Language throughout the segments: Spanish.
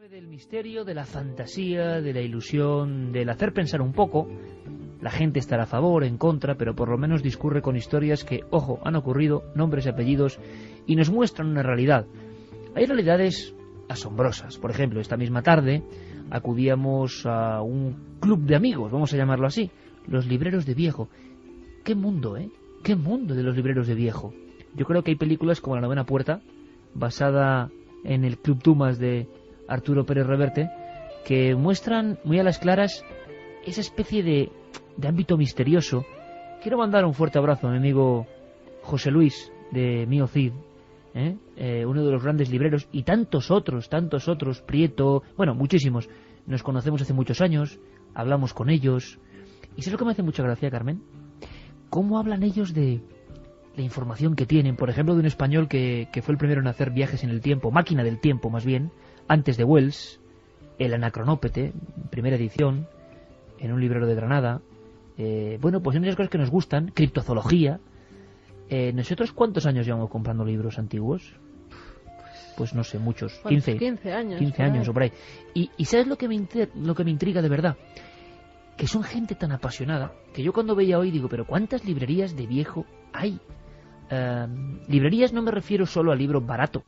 Del misterio, de la fantasía, de la ilusión, del hacer pensar un poco. La gente estará a favor, en contra, pero por lo menos discurre con historias que, ojo, han ocurrido, nombres y apellidos, y nos muestran una realidad. Hay realidades asombrosas. Por ejemplo, esta misma tarde acudíamos a un club de amigos, vamos a llamarlo así, los libreros de viejo. ¡Qué mundo, eh! ¡Qué mundo de los libreros de viejo! Yo creo que hay películas como La novena puerta, basada en el Club Dumas de Arturo Pérez Reverte, que muestran muy a las claras esa especie de ámbito misterioso. Quiero mandar un fuerte abrazo a mi amigo José Luis de Mío Cid, uno de los grandes libreros, y tantos otros, Prieto, bueno, muchísimos. Nos conocemos hace muchos años, hablamos con ellos, y ¿sabes lo que me hace mucha gracia, Carmen? Cómo hablan ellos de la información que tienen, por ejemplo, de un español que fue el primero en hacer viajes en el tiempo, máquina del tiempo más bien, antes de Wells, el Anacronópete, primera edición, en un librero de Granada. Bueno, pues hay muchas cosas que nos gustan, criptozoología. ¿Nosotros cuántos años llevamos comprando libros antiguos? Pues no sé, muchos, 15 años. 15 años o por ahí. Y ¿sabes lo que me intriga de verdad? Que son gente tan apasionada, que yo cuando veía hoy digo, pero ¿cuántas librerías de viejo hay? Librerías no me refiero solo a libro barato,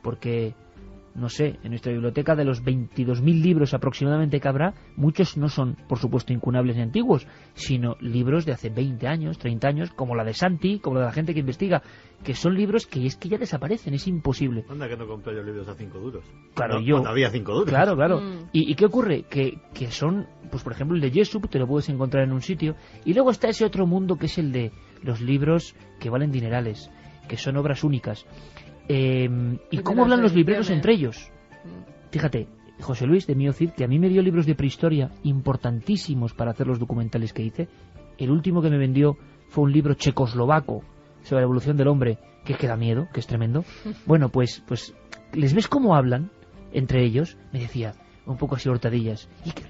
porque, no sé, en nuestra biblioteca de los 22.000 libros aproximadamente que habrá, muchos no son, por supuesto, incunables ni antiguos, sino libros de hace 20 años, 30 años, como la de Santi, como la de la gente que investiga, que son libros que es que ya desaparecen, es imposible. Anda que no compré yo libros a 5 duros. Claro, no, yo. Cuando había 5 duros. Claro. ¿Y qué ocurre? Que son, pues por ejemplo, el de Jessup, te lo puedes encontrar en un sitio, y luego está ese otro mundo que es el de los libros que valen dinerales, que son obras únicas. ¿Y cómo hablan los libreros entre ellos? Fíjate, José Luis de Mío Cid, que a mí me dio libros de prehistoria importantísimos para hacer los documentales que hice. El último que me vendió fue un libro checoslovaco sobre la evolución del hombre, que es que da miedo, que es tremendo. Bueno, pues ¿les ves cómo hablan entre ellos? Me decía, un poco así hortadillas, Iker,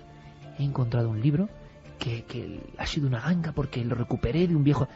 he encontrado un libro que ha sido una ganga porque lo recuperé de un viejo...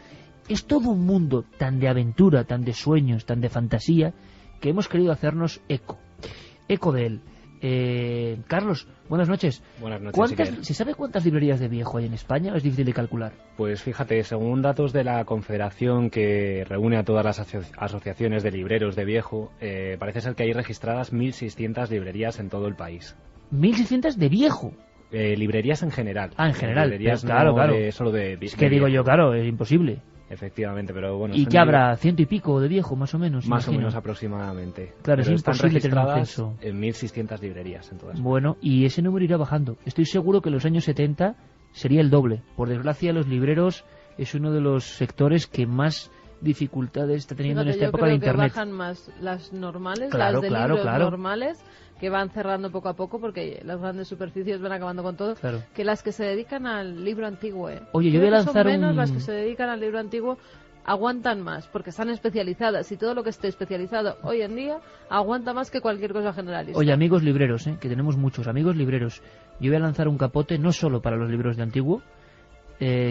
Es todo un mundo tan de aventura, tan de sueños, tan de fantasía, que hemos querido hacernos eco de él. Carlos, buenas noches. Buenas noches. ¿Se sabe cuántas librerías de viejo hay en España? ¿Es difícil de calcular? Pues fíjate, según datos de la Confederación, que reúne a todas las asociaciones de libreros de viejo, parece ser que hay registradas 1.600 librerías en todo el país. ¿1.600 de viejo? Librerías en general. Ah, en general. Librerías claro. Solo de es que digo yo, claro, es imposible. Efectivamente, pero bueno... ¿Y qué habrá? ¿100 y pico de viejo, más o menos? Más o menos aproximadamente. Claro, pero es imposible tener acceso. En 1.600 librerías en todas. Bueno, y ese número irá bajando. Estoy seguro que en los años 70 sería el doble. Por desgracia, los libreros es uno de los sectores que más dificultades está teniendo en esta época de Internet. Que bajan más las normales, claro, las de libros claro. normales, que van cerrando poco a poco porque las grandes superficies van acabando con todo, que las que se dedican al libro antiguo. Oye, yo voy a lanzar son menos las que se dedican al libro antiguo, aguantan más, porque están especializadas, y todo lo que esté especializado hoy en día aguanta más que cualquier cosa generalista. Oye, amigos libreros, que tenemos muchos amigos libreros, yo voy a lanzar un capote no solo para los libreros de antiguo,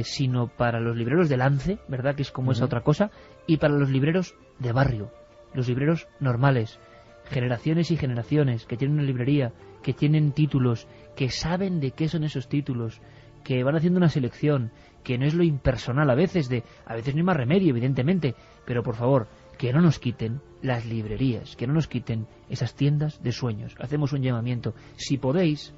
sino para los libreros de lance, ¿verdad?, que es como esa otra cosa, y para los libreros de barrio, los libreros normales, generaciones y generaciones, que tienen una librería, que tienen títulos, que saben de qué son esos títulos, que van haciendo una selección, que no es lo impersonal a veces no hay más remedio, evidentemente, pero por favor, que no nos quiten las librerías, que no nos quiten esas tiendas de sueños. Hacemos un llamamiento. Si podéis,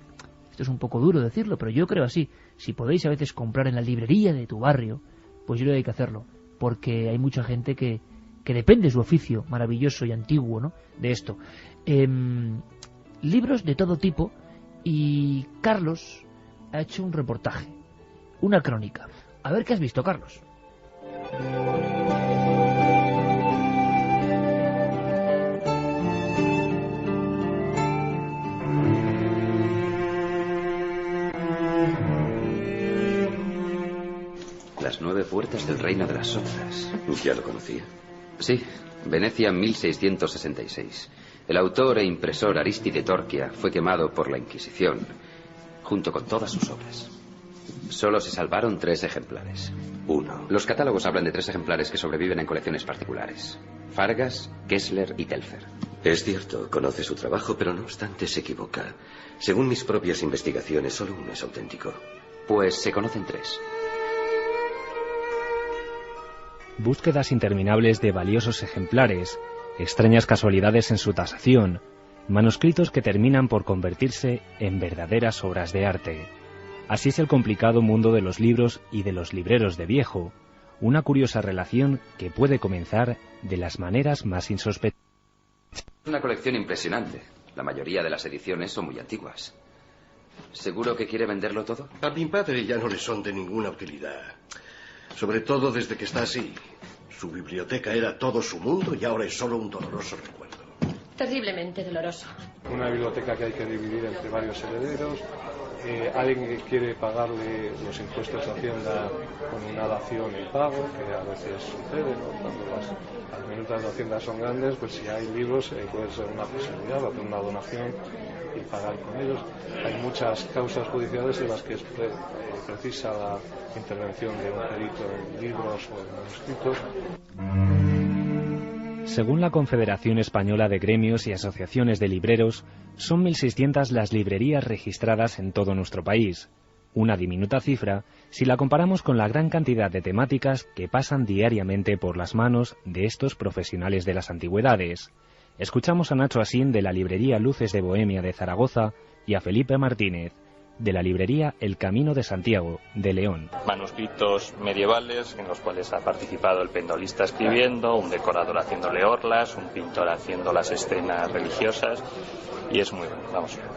esto es un poco duro decirlo, pero yo creo así, si podéis a veces comprar en la librería de tu barrio, pues yo creo que hay que hacerlo, porque hay mucha gente que depende de su oficio maravilloso y antiguo, ¿no?, de esto. Libros de todo tipo, y Carlos ha hecho un reportaje, una crónica. A ver qué has visto, Carlos. Las 9 puertas del reino de las sombras. ¿Ya lo conocía? Sí, Venecia 1666. El autor e impresor Aristide Torquia fue quemado por la Inquisición, junto con todas sus obras. Solo se salvaron 3 ejemplares. 1. Los catálogos hablan de 3 ejemplares que sobreviven en colecciones particulares: Fargas, Kessler y Telfer. Es cierto, conoce su trabajo, pero no obstante se equivoca. Según mis propias investigaciones, solo uno es auténtico. Pues se conocen 3. Búsquedas interminables de valiosos ejemplares, extrañas casualidades en su tasación, manuscritos que terminan por convertirse en verdaderas obras de arte. Así es el complicado mundo de los libros y de los libreros de viejo, una curiosa relación que puede comenzar de las maneras más insospechadas. Una colección impresionante. La mayoría de las ediciones son muy antiguas. ¿Seguro que quiere venderlo todo? A mi padre ya no le son de ninguna utilidad. Sobre todo desde que está así. Su biblioteca era todo su mundo y ahora es solo un doloroso recuerdo. Terriblemente doloroso. Una biblioteca que hay que dividir entre varios herederos. Alguien que quiere pagarle los impuestos de Hacienda con una dación y pago, que a veces sucede, ¿no? Cuando las minutas de Hacienda son grandes, pues si hay libros puede ser una posibilidad, hacer una donación y pagar con ellos. Hay muchas causas judiciales en las que es precisa la intervención de un perito en libros o en manuscritos. Según la Confederación Española de Gremios y Asociaciones de Libreros, son 1.600 las librerías registradas en todo nuestro país, una diminuta cifra si la comparamos con la gran cantidad de temáticas que pasan diariamente por las manos de estos profesionales de las antigüedades. Escuchamos a Nacho Asín de la librería Luces de Bohemia de Zaragoza y a Felipe Martínez de la librería El Camino de Santiago de León. Manuscritos medievales en los cuales ha participado el pendolista escribiendo, un decorador haciéndole orlas, un pintor haciendo las escenas religiosas, y es muy,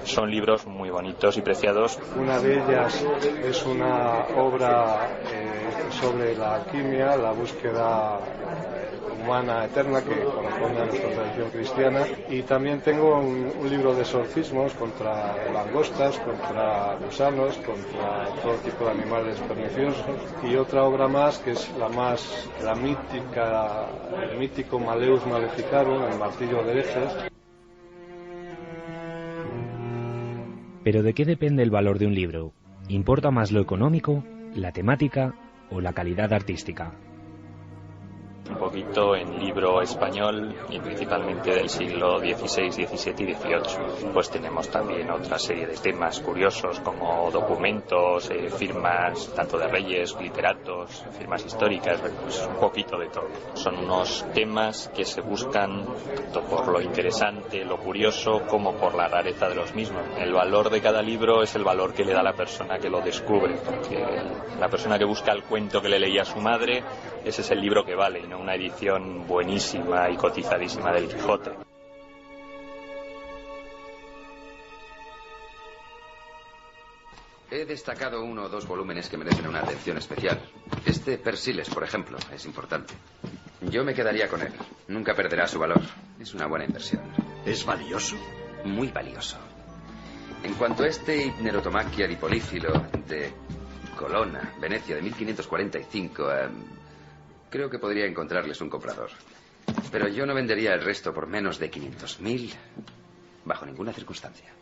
son libros muy bonitos y preciados. Una de ellas es una obra sobre la alquimia, la búsqueda humana eterna que corresponde a nuestra tradición cristiana, y también tengo un libro de exorcismos contra langostas, contra gusanos, contra todo tipo de animales perniciosos, y otra obra más que es la mítica, el mítico Malleus Maleficarum, el martillo de herejes. Pero ¿de qué depende el valor de un libro? ¿Importa más lo económico, la temática o la calidad artística? Un poquito en libro español y principalmente del siglo XVI, XVII y XVIII. Pues tenemos también otra serie de temas curiosos como documentos, firmas tanto de reyes, literatos, firmas históricas, pues un poquito de todo. Son unos temas que se buscan tanto por lo interesante, lo curioso, como por la rareza de los mismos. El valor de cada libro es el valor que le da la persona que lo descubre, porque la persona que busca el cuento que le leía a su madre, ese es el libro que vale, y no una edición buenísima y cotizadísima del Quijote. He destacado 1 o 2 volúmenes que merecen una atención especial. Este Persiles, por ejemplo, es importante. Yo me quedaría con él. Nunca perderá su valor. Es una buena inversión. ¿Es valioso? Muy valioso. En cuanto a este Hipnerotomachia di Polífilo de Colonna, Venecia, de 1545... creo que podría encontrarles un comprador. Pero yo no vendería el resto por menos de 500.000 bajo ninguna circunstancia.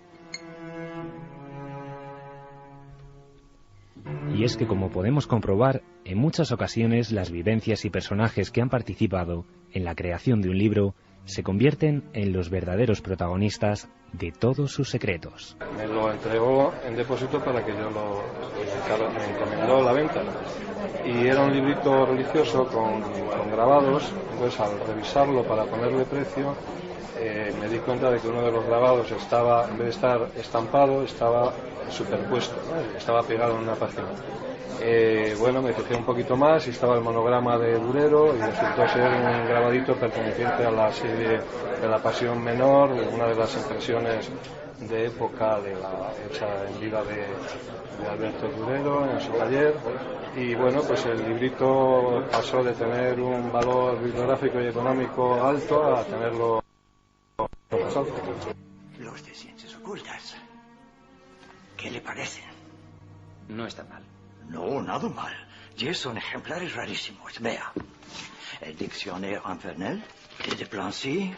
Y es que, como podemos comprobar, en muchas ocasiones las vivencias y personajes que han participado en la creación de un libro se convierten en los verdaderos protagonistas de todos sus secretos. Me lo entregó en depósito para que yo me encomendó la venta. Y era un librito religioso con grabados. Entonces, al revisarlo para ponerle precio, me di cuenta de que uno de los grabados estaba, en vez de estar estampado, estaba superpuesto, ¿no? Estaba pegado en una página. Bueno, me fijé un poquito más y estaba el monograma de Durero y resultó ser un grabadito perteneciente a la serie de la Pasión Menor, una de las impresiones de época hecha en vida de Alberto Durero en su taller. Y bueno, pues el librito pasó de tener un valor bibliográfico y económico alto a tenerlo más alto. Los de ciencias ocultas, ¿qué le parecen? No está mal. No, nada mal. 10 son ejemplares rarísimos. Vea. El Dictionnaire Infernal de Desplancy,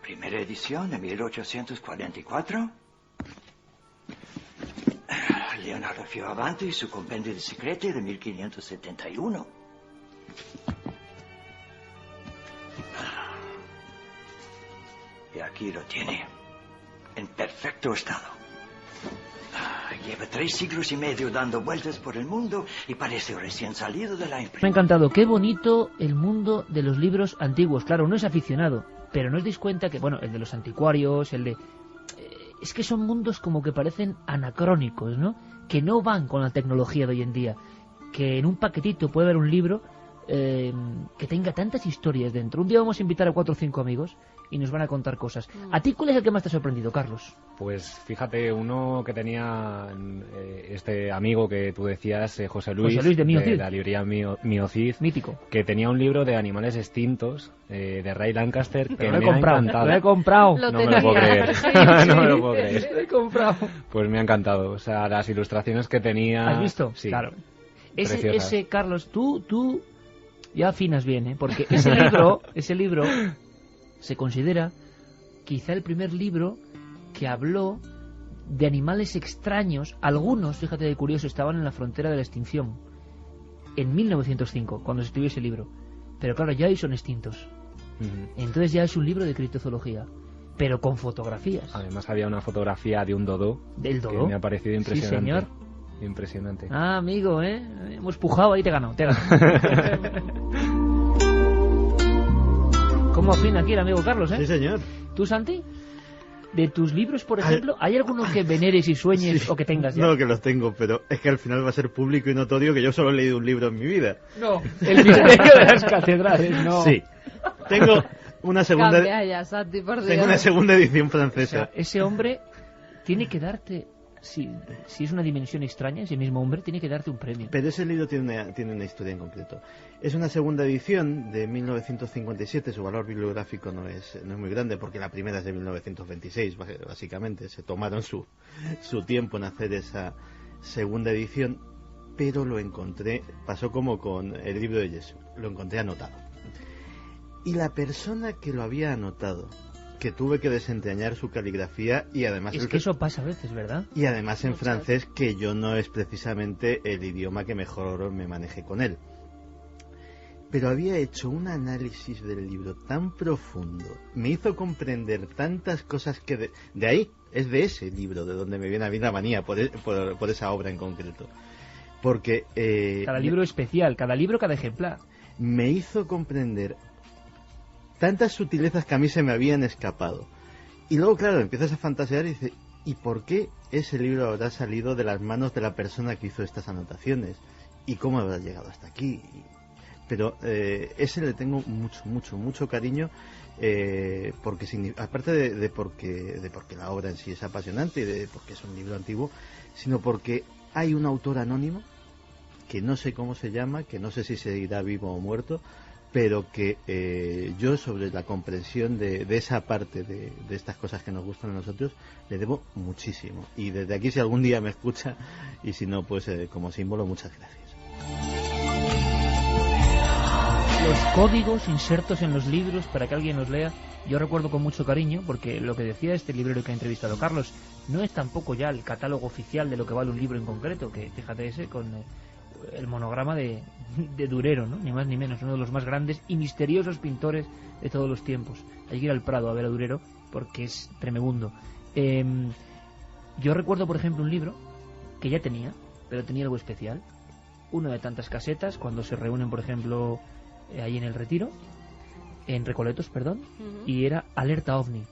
primera edición de 1844. Leonardo Fioravanti y su Compendio di Segreti de 1571. Y aquí lo tiene, en perfecto estado. Lleva 3 siglos y medio dando vueltas por el mundo y parece recién salido de la imprenta. Me ha encantado. Qué bonito el mundo de los libros antiguos. Claro, uno es aficionado, pero no os dais cuenta que, bueno, el de los anticuarios, el de... es que son mundos como que parecen anacrónicos, ¿no? Que no van con la tecnología de hoy en día. Que en un paquetito puede haber un libro que tenga tantas historias dentro. Un día vamos a invitar a 4 o 5 amigos y nos van a contar cosas. ¿A ti cuál es el que más te ha sorprendido, Carlos? Pues fíjate, uno que tenía este amigo que tú decías, José Luis de la librería Miocid, mítico, que tenía un libro de animales extintos de Ray Lancaster que me ha encantado. Lo he comprado. No me lo puedo creer. No me lo puedo creer. Lo he comprado. Pues me ha encantado. O sea, las ilustraciones que tenía... ¿Has visto? Sí. Claro. Ese Carlos, tú ya afinas bien, ¿eh? Porque ese libro se considera quizá el primer libro que habló de animales extraños. Algunos, fíjate de curioso, estaban en la frontera de la extinción en 1905, cuando se escribió ese libro. Pero claro, ya hoy son extintos. Entonces ya es un libro de criptozoología, pero con fotografías. Además había una fotografía de un dodo. ¿Del dodo? Que me ha parecido impresionante. Sí, señor. Impresionante. Ah, amigo, hemos pujado ahí, te he ganado. ¿Cómo afina aquí el amigo Carlos, Sí, señor. ¿Tú, Santi? De tus libros, por ejemplo, ¿hay alguno que veneres y sueñes o que tengas ya? No, que los tengo, pero es que al final va a ser público y notorio que yo solo he leído un libro en mi vida. No, el misterio de las catedrales, no. Sí. Tengo una segunda... Cambia ya, Santi, por Dios. Tengo una segunda edición francesa. O sea, ese hombre tiene que darte... Si es una dimensión extraña, ese mismo hombre tiene que darte un premio. Pero ese libro tiene una historia en concreto. Es una segunda edición de 1957, su valor bibliográfico no es muy grande, porque la primera es de 1926, básicamente. Se tomaron su tiempo en hacer esa segunda edición, pero lo encontré, pasó como con el libro de Jesús, lo encontré anotado. Y la persona que lo había anotado, que tuve que desentrañar su caligrafía y además... Es que eso pasa a veces, ¿verdad? Y además en francés, que yo no es precisamente el idioma que mejor me manejé con él. Pero había hecho un análisis del libro tan profundo, me hizo comprender tantas cosas que... De ahí, es de ese libro de donde me viene a mí la manía por esa obra en concreto. Porque... cada libro especial, cada libro, cada ejemplar. Me hizo comprender tantas sutilezas que a mí se me habían escapado. Y luego, claro, empiezas a fantasear y dices, ¿y por qué ese libro habrá salido de las manos de la persona que hizo estas anotaciones? ¿Y cómo habrá llegado hasta aquí? Pero ese le tengo mucho cariño, porque aparte de porque la obra en sí es apasionante y de porque es un libro antiguo, sino porque hay un autor anónimo, que no sé cómo se llama, que no sé si seguirá vivo o muerto, pero que yo sobre la comprensión de esa parte de estas cosas que nos gustan a nosotros le debo muchísimo. Y desde aquí, si algún día me escucha, y si no, pues como símbolo, muchas gracias. Los códigos insertos en los libros para que alguien los lea, yo recuerdo con mucho cariño, porque lo que decía este librero que ha entrevistado Carlos, no es tampoco ya el catálogo oficial de lo que vale un libro en concreto, que fíjate ese con... el monograma de Durero, ¿no? Ni más ni menos, uno de los más grandes y misteriosos pintores de todos los tiempos. Hay que ir al Prado a ver a Durero porque es tremebundo. Yo recuerdo, por ejemplo, un libro que ya tenía, pero tenía algo especial. Uno de tantas casetas, cuando se reúnen, por ejemplo, ahí en el Retiro, en Recoletos, perdón, y era Alerta OVNI,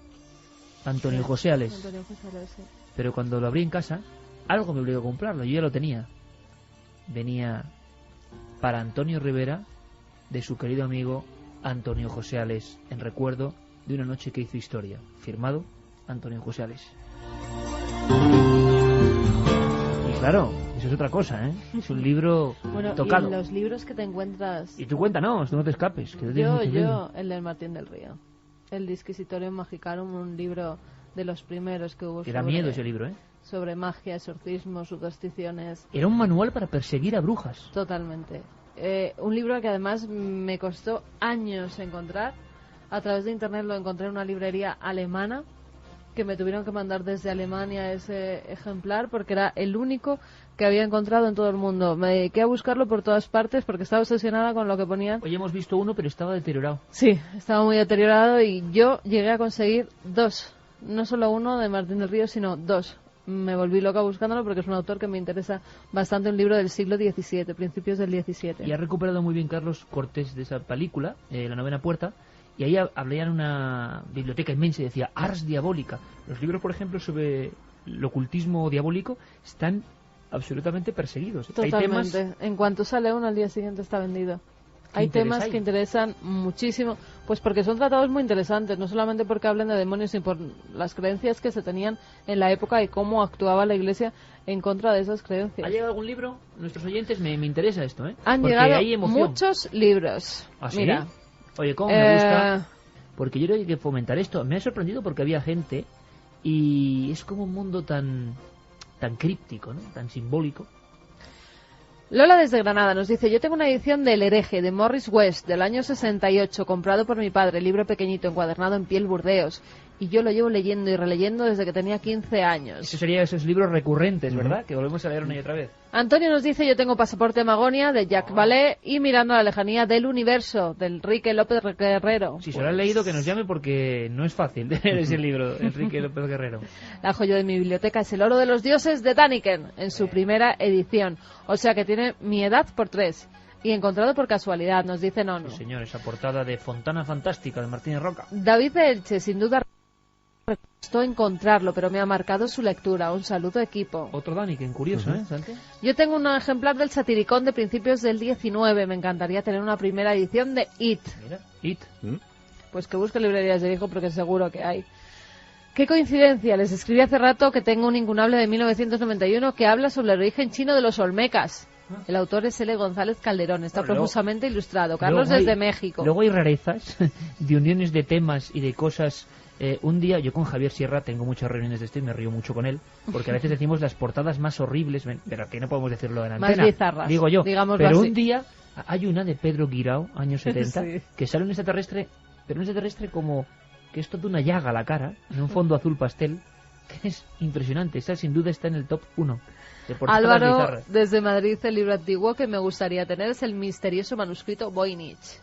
Antonio José Ales. Sí. Pero cuando lo abrí en casa, algo me obligó a comprarlo, yo ya lo tenía. Venía para Antonio Rivera, de su querido amigo Antonio José Ales, en recuerdo de una noche que hizo historia. Firmado Antonio José Ales. Y claro, eso es otra cosa, ¿eh? Es un libro tocado. Y los libros que te encuentras... Y tú cuéntanos, tú no te escapes. Que yo, el del Martín del Río. El Disquisitorium Magicarum, un libro de los primeros que hubo. Era miedo ese libro, ¿eh? Sobre magia, exorcismo, supersticiones. Era un manual para perseguir a brujas. Totalmente. Un libro que además me costó años encontrar. A través de internet lo encontré en una librería alemana que me tuvieron que mandar desde Alemania ese ejemplar porque era el único que había encontrado en todo el mundo. Me dediqué a buscarlo por todas partes porque estaba obsesionada con lo que ponían. Hoy hemos visto uno, pero estaba deteriorado. Sí, estaba muy deteriorado y yo llegué a conseguir 2. No solo uno de Martín del Río, sino 2. Me volví loca buscándolo porque es un autor que me interesa bastante, un libro del siglo XVII, principios del XVII. Y ha recuperado muy bien Carlos Cortés de esa película, La novena puerta, y ahí hablaban una biblioteca inmensa y decía Ars Diabólica. Los libros, por ejemplo, sobre el ocultismo diabólico están absolutamente perseguidos. Totalmente. Hay temas... En cuanto sale uno, al día siguiente está vendido. Hay temas que interesan muchísimo, pues porque son tratados muy interesantes, no solamente porque hablan de demonios, sino por las creencias que se tenían en la época y cómo actuaba la Iglesia en contra de esas creencias. ¿Ha llegado algún libro? Nuestros oyentes, me interesa esto, ¿eh? Han porque llegado hay emoción. Muchos libros. ¿Ah, sí? Mira. Oye, cómo me gusta, porque yo creo que hay que fomentar esto. Me ha sorprendido porque había gente y es como un mundo tan críptico, ¿no? Tan simbólico. Lola desde Granada nos dice, yo tengo una edición del Hereje de Morris West del año 68, comprado por mi padre, libro pequeñito, encuadernado en piel Burdeos, y yo lo llevo leyendo y releyendo desde que tenía 15 años. Eso sería esos libros recurrentes, ¿verdad? Que volvemos a leer una y otra vez. Antonio nos dice, yo tengo Pasaporte Magonia de Jacques Vallée y Mirando a la lejanía del universo de Enrique López Guerrero. Si se lo han leído, que nos llame porque no es fácil leer ese libro, Enrique López Guerrero. La joya de mi biblioteca es El oro de los dioses de Däniken, en su primera edición. O sea que tiene mi edad por 3. Y encontrado por casualidad, nos dice Nono. Sí, señor, esa portada de Fontana Fantástica de Martínez Roca. David de Elche, sin duda me costó encontrarlo, pero me ha marcado su lectura. Un saludo, equipo. Otro Däniken, curioso, ¿eh, Santi? Yo tengo un ejemplar del Satiricón de principios del 19. Me encantaría tener una primera edición de It. Mira, It. Pues que busque librerías de viejo porque seguro que hay. Qué coincidencia, les escribí hace rato que tengo un incunable de 1991 que habla sobre el origen chino de los olmecas. El autor es L. González Calderón, está profusamente ilustrado. Carlos desde México. Luego hay rarezas de uniones de temas y de cosas. Un día, yo con Javier Sierra tengo muchas reuniones de esto y me río mucho con él, porque a veces decimos las portadas más horribles, pero que no podemos decirlo en antena. Más bizarras, digo yo. Pero así. Un día hay una de Pedro Guirao, años 70, sí, que sale un extraterrestre, pero un extraterrestre como que es toda una llaga la cara, en un fondo azul pastel, que es impresionante. Esa sin duda está en el top 1. Álvaro, bizarras. desde Madrid, el libro antiguo que me gustaría tener es el misterioso manuscrito Voynich.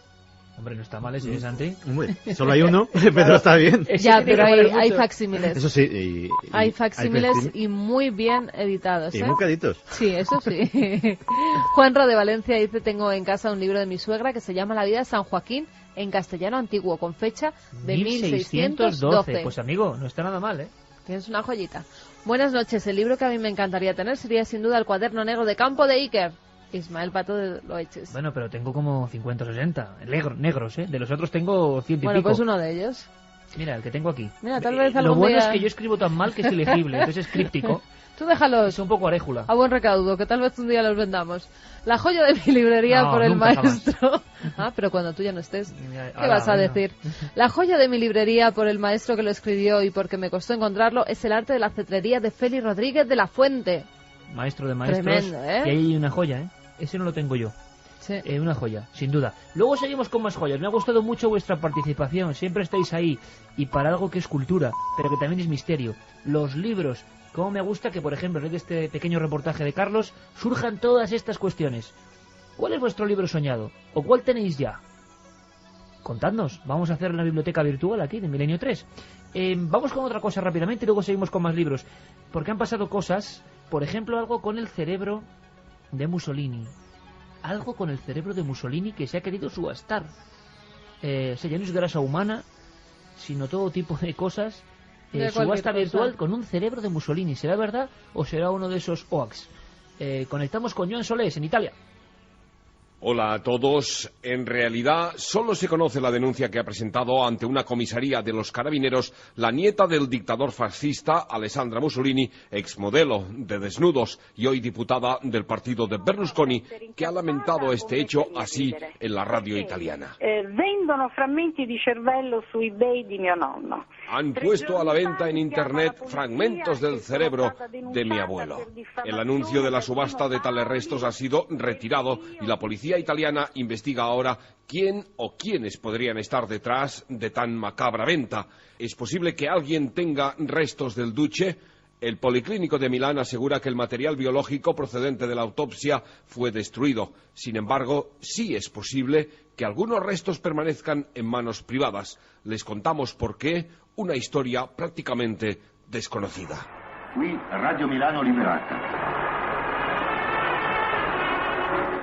Hombre, no está mal ese, Santi. Hombre, solo hay uno, pero está bien. Ya, pero hay facsímiles. Eso sí. Hay facsímiles y muy bien editados. Y muy caritos. Sí, eso sí. Juanro de Valencia dice, tengo en casa un libro de mi suegra que se llama La vida de San Joaquín, en castellano antiguo, con fecha de 1612. Pues amigo, no está nada mal, ¿eh? Tienes una joyita. Buenas noches. El libro que a mí me encantaría tener sería sin duda El cuaderno negro de Campo de Iker. Ismael Pato de Loeches. Bueno, pero tengo como 50 o 60 negros, ¿eh? De los otros tengo 100 y bueno, pico. Pues uno de ellos. Mira, el que tengo aquí. Mira, tal vez algún Lo bueno día... es que yo escribo tan mal que es ilegible, entonces es críptico. Tú déjalos. Es un poco aréjula. A buen recaudo, que tal vez un día los vendamos. La joya de mi librería por el maestro... Ah, pero cuando tú ya no estés, ¿qué vas a decir? La joya de mi librería por el maestro que lo escribió y porque me costó encontrarlo es El arte de la cetrería de Félix Rodríguez de la Fuente. Maestro de maestros. Tremendo, ¿eh? Y ahí hay una joya, ¿eh? Ese no lo tengo yo. Sí. Una joya, sin duda. Luego seguimos con más joyas. Me ha gustado mucho vuestra participación. Siempre estáis ahí. Y para algo que es cultura, pero que también es misterio. Los libros. Cómo me gusta que, por ejemplo, en este pequeño reportaje de Carlos, surjan todas estas cuestiones. ¿Cuál es vuestro libro soñado? ¿O cuál tenéis ya? Contadnos. Vamos a hacer la biblioteca virtual aquí de Milenio 3. Vamos con otra cosa rápidamente y luego seguimos con más libros. Porque han pasado cosas, por ejemplo, algo con el cerebro de Mussolini. Algo con el cerebro de Mussolini que se ha querido subastar. O sea, ya no es grasa humana, sino todo tipo de cosas. Subasta virtual con un cerebro de Mussolini. ¿Será verdad o será uno de esos hoax? Conectamos con Joan Solés en Italia. Hola a todos. En realidad, solo se conoce la denuncia que ha presentado ante una comisaría de los carabineros la nieta del dictador fascista Alessandra Mussolini, exmodelo de desnudos y hoy diputada del partido de Berlusconi, que ha lamentado este hecho así en la radio italiana. Vendono frammenti di cervello su eBay di mio nonno. Han puesto a la venta en Internet fragmentos del cerebro de mi abuelo. El anuncio de la subasta de tales restos ha sido retirado y la policía policía italiana investiga ahora quién o quiénes podrían estar detrás de tan macabra venta. ¿Es posible que alguien tenga restos del Duce? El Policlínico de Milán asegura que el material biológico procedente de la autopsia fue destruido. Sin embargo, sí es posible que algunos restos permanezcan en manos privadas. Les contamos por qué, una historia prácticamente desconocida. Qui Radio Milano Liberata.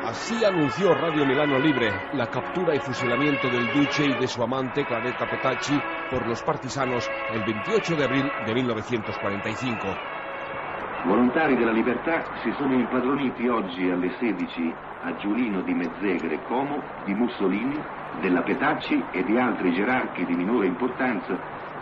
Así anunció Radio Milano Libre la captura y fusilamiento del Duce y de su amante Claretta Petacci por los partisanos el 28 de abril de 1945. Volontari della Libertà si sono impadroniti oggi alle 16 a Giulino di Mezzegre, Como, di Mussolini, della Petacci e di altri gerarchi di minore importanza,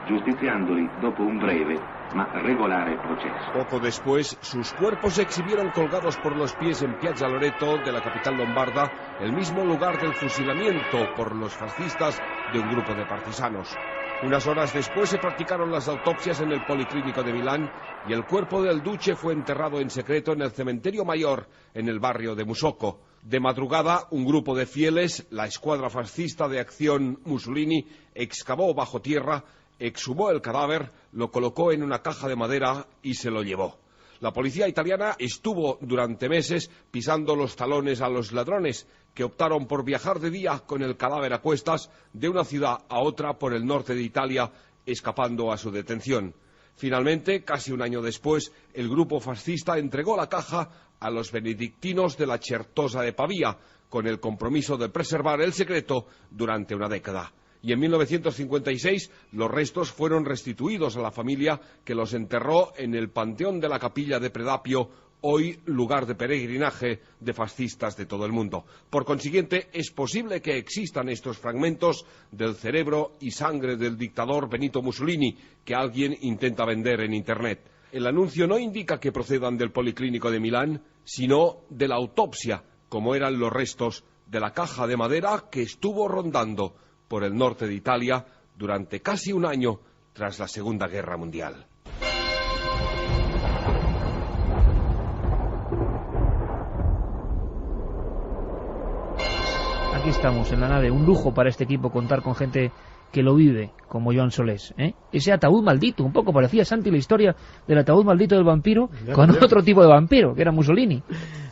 giustiziandoli dopo un breve ma regolare proceso. Poco después, sus cuerpos se exhibieron colgados por los pies en Piazza Loreto de la capital lombarda, el mismo lugar del fusilamiento por los fascistas de un grupo de partisanos. Unas horas después se practicaron las autopsias en el Policlínico de Milán y el cuerpo del Duce fue enterrado en secreto en el cementerio mayor en el barrio de Musocco. De madrugada, un grupo de fieles, la escuadra fascista de acción Mussolini, excavó bajo tierra, exhumó el cadáver, lo colocó en una caja de madera y se lo llevó. La policía italiana estuvo durante meses pisando los talones a los ladrones, que optaron por viajar de día con el cadáver a cuestas de una ciudad a otra por el norte de Italia, escapando a su detención. Finalmente, casi un año después, el grupo fascista entregó la caja a los benedictinos de la Certosa de Pavía, con el compromiso de preservar el secreto durante una década. Y en 1956 los restos fueron restituidos a la familia, que los enterró en el Panteón de la Capilla de Predapio, hoy lugar de peregrinaje de fascistas de todo el mundo. Por consiguiente, es posible que existan estos fragmentos del cerebro y sangre del dictador Benito Mussolini, que alguien intenta vender en Internet. El anuncio no indica que procedan del Policlínico de Milán, sino de la autopsia, como eran los restos de la caja de madera que estuvo rondando por el norte de Italia durante casi un año tras la Segunda Guerra Mundial. Aquí estamos, en la nave. Un lujo para este equipo contar con gente que lo vive, como Joan Solés, ¿eh? Ese ataúd maldito, un poco parecía, Santi, la historia del ataúd maldito del vampiro, con otro tipo de vampiro, que era Mussolini.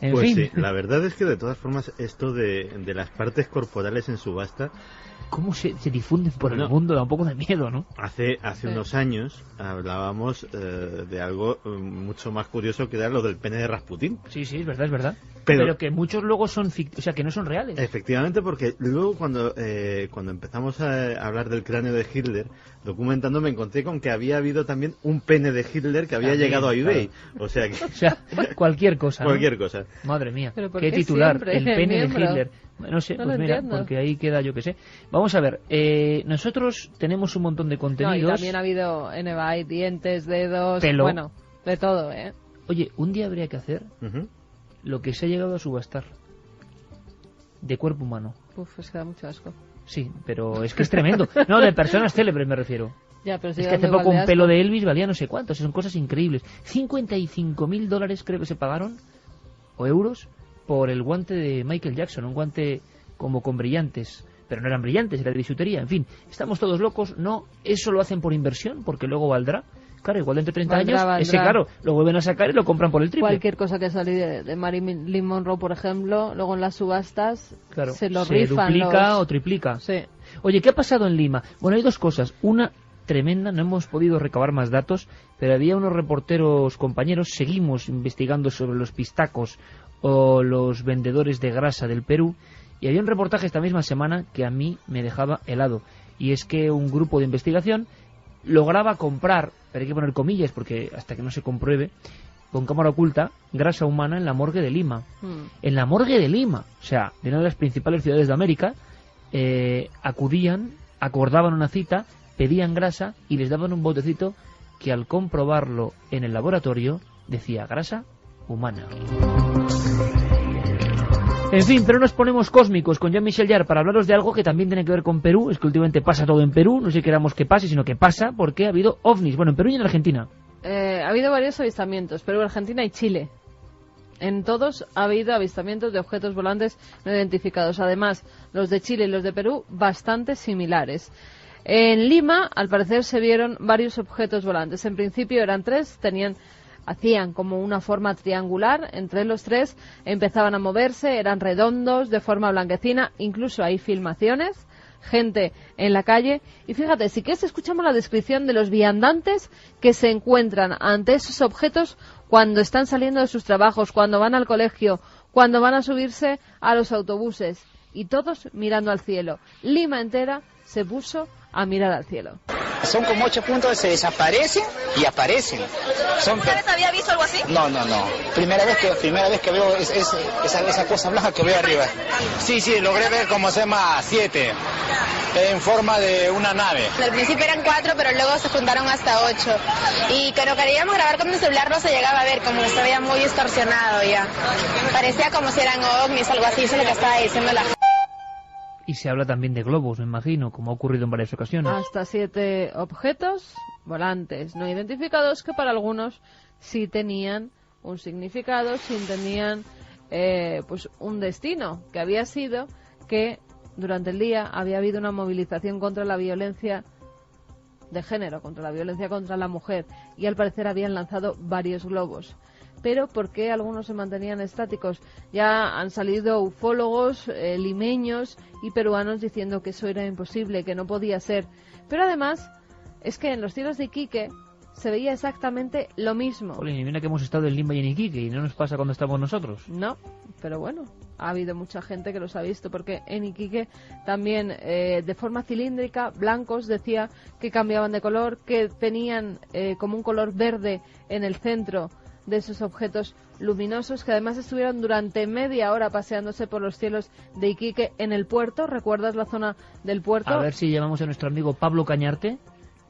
En fin. Sí, la verdad es que de todas formas esto de las partes corporales en subasta, cómo se difunden por el mundo, da un poco de miedo, ¿no? Hace unos años hablábamos de algo mucho más curioso, que era lo del pene de Rasputín. Sí, es verdad. Pero que muchos luego son que no son reales. Efectivamente, porque luego cuando empezamos a hablar del cráneo de Hitler, documentando, me encontré con que había habido también un pene de Hitler que había llegado a eBay. Claro. O sea, cualquier cosa. Cualquier cosa. Madre mía, qué titular, el pene de Hitler. No sé, pues mira, porque ahí queda, yo que sé. Vamos a ver, nosotros tenemos un montón de contenidos. No, y también ha habido en eBay dientes, dedos, pelo. Bueno, de todo, ¿eh? Oye, un día habría que hacer lo que se ha llegado a subastar de cuerpo humano. Uf, es que da mucho asco. Sí, pero es que es tremendo. No, de personas célebres me refiero. Ya, pero es que hace poco un pelo de Elvis valía no sé cuánto, son cosas increíbles. $55.000 creo que se pagaron, o euros, por el guante de Michael Jackson, un guante como con brillantes, pero no eran brillantes, era de bisutería. En fin, estamos todos locos. No, eso lo hacen por inversión, porque luego valdrá. Claro, igual dentro de 30 años, ese claro, lo vuelven a sacar y lo compran por el triple. Cualquier cosa que salga de Marilyn Monroe, por ejemplo, luego en las subastas se lo rifan. Se duplica o triplica. Sí. Oye, ¿qué ha pasado en Lima? Bueno, hay dos cosas. Una tremenda, no hemos podido recabar más datos, pero había unos reporteros compañeros, seguimos investigando sobre los pistacos o los vendedores de grasa del Perú, y había un reportaje esta misma semana que a mí me dejaba helado, y es que un grupo de investigación lograba comprar, pero hay que poner comillas porque hasta que no se compruebe, con cámara oculta, grasa humana en la morgue de Lima. En la morgue de Lima, o sea, de una de las principales ciudades de América, acudían, acordaban una cita, pedían grasa y les daban un botecito que al comprobarlo en el laboratorio decía grasa humana. En fin, pero nos ponemos cósmicos con Jean-Michel Jarre para hablaros de algo que también tiene que ver con Perú. Es que últimamente pasa todo en Perú, no sé si queramos que pase, sino que pasa porque ha habido ovnis, bueno, en Perú y en Argentina. Ha habido varios avistamientos, Perú, Argentina y Chile. En todos ha habido avistamientos de objetos volantes no identificados. Además, los de Chile y los de Perú bastante similares. En Lima, al parecer, se vieron varios objetos volantes. En principio eran 3, hacían como una forma triangular. Entre los 3 empezaban a moverse, eran redondos, de forma blanquecina. Incluso hay filmaciones, gente en la calle. Y fíjate, si quieres escuchamos la descripción de los viandantes que se encuentran ante esos objetos cuando están saliendo de sus trabajos, cuando van al colegio, cuando van a subirse a los autobuses. Y todos mirando al cielo. Lima entera se puso a mirar al cielo. Son como 8 puntos, se desaparecen y aparecen. ¿Alguna vez había visto algo así? No. Primera vez que veo esa cosa blanca que veo arriba. Sí, logré ver como se llama 7, en forma de una nave. Al principio eran 4, pero luego se juntaron hasta 8. Y cuando queríamos grabar con el celular no se llegaba a ver, como se veía muy distorsionado ya. Parecía como si eran ovnis o algo así, eso es lo que estaba diciendo la gente. Y se habla también de globos, me imagino, como ha ocurrido en varias ocasiones. Hasta 7 objetos volantes no identificados que para algunos sí tenían un significado, sí tenían pues un destino, que había sido que durante el día había habido una movilización contra la violencia de género, contra la violencia contra la mujer, y al parecer habían lanzado varios globos. Pero ¿por qué algunos se mantenían estáticos? Ya han salido ufólogos limeños y peruanos diciendo que eso era imposible, que no podía ser. Pero además es que en los cielos de Iquique se veía exactamente lo mismo. Jolín, y mira que hemos estado en Lima y en Iquique y no nos pasa cuando estamos nosotros. No, pero bueno, ha habido mucha gente que los ha visto, porque en Iquique también de forma cilíndrica, blancos, decía que cambiaban de color, que tenían como un color verde en el centro de esos objetos luminosos, que además estuvieron durante media hora paseándose por los cielos de Iquique en el puerto. ¿Recuerdas la zona del puerto? A ver si llamamos a nuestro amigo Pablo Cañarte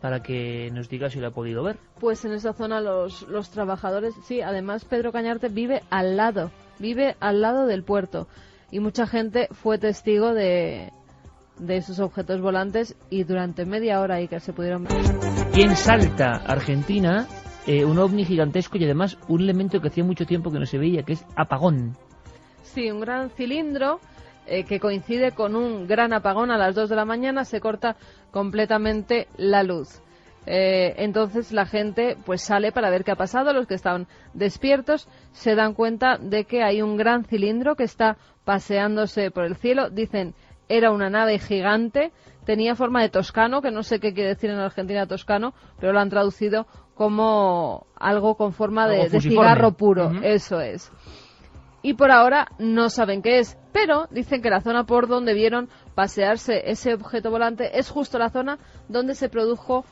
para que nos diga si lo ha podido ver. Pues en esa zona los trabajadores, sí, además Pedro Cañarte vive al lado del puerto, y mucha gente fue testigo de esos objetos volantes, y durante media hora ahí que se pudieron ver. Y en Salta, Argentina, un ovni gigantesco y además un elemento que hacía mucho tiempo que no se veía, que es apagón. Sí, un gran cilindro que coincide con un gran apagón a las 2 de la mañana, se corta completamente la luz. Entonces la gente pues sale para ver qué ha pasado. Los que estaban despiertos se dan cuenta de que hay un gran cilindro que está paseándose por el cielo. Dicen, era una nave gigante, tenía forma de toscano, que no sé qué quiere decir en Argentina toscano, pero lo han traducido como algo con forma de cigarro puro. Eso es. Y por ahora no saben qué es, pero dicen que la zona por donde vieron pasearse ese objeto volante es justo la zona donde se produjo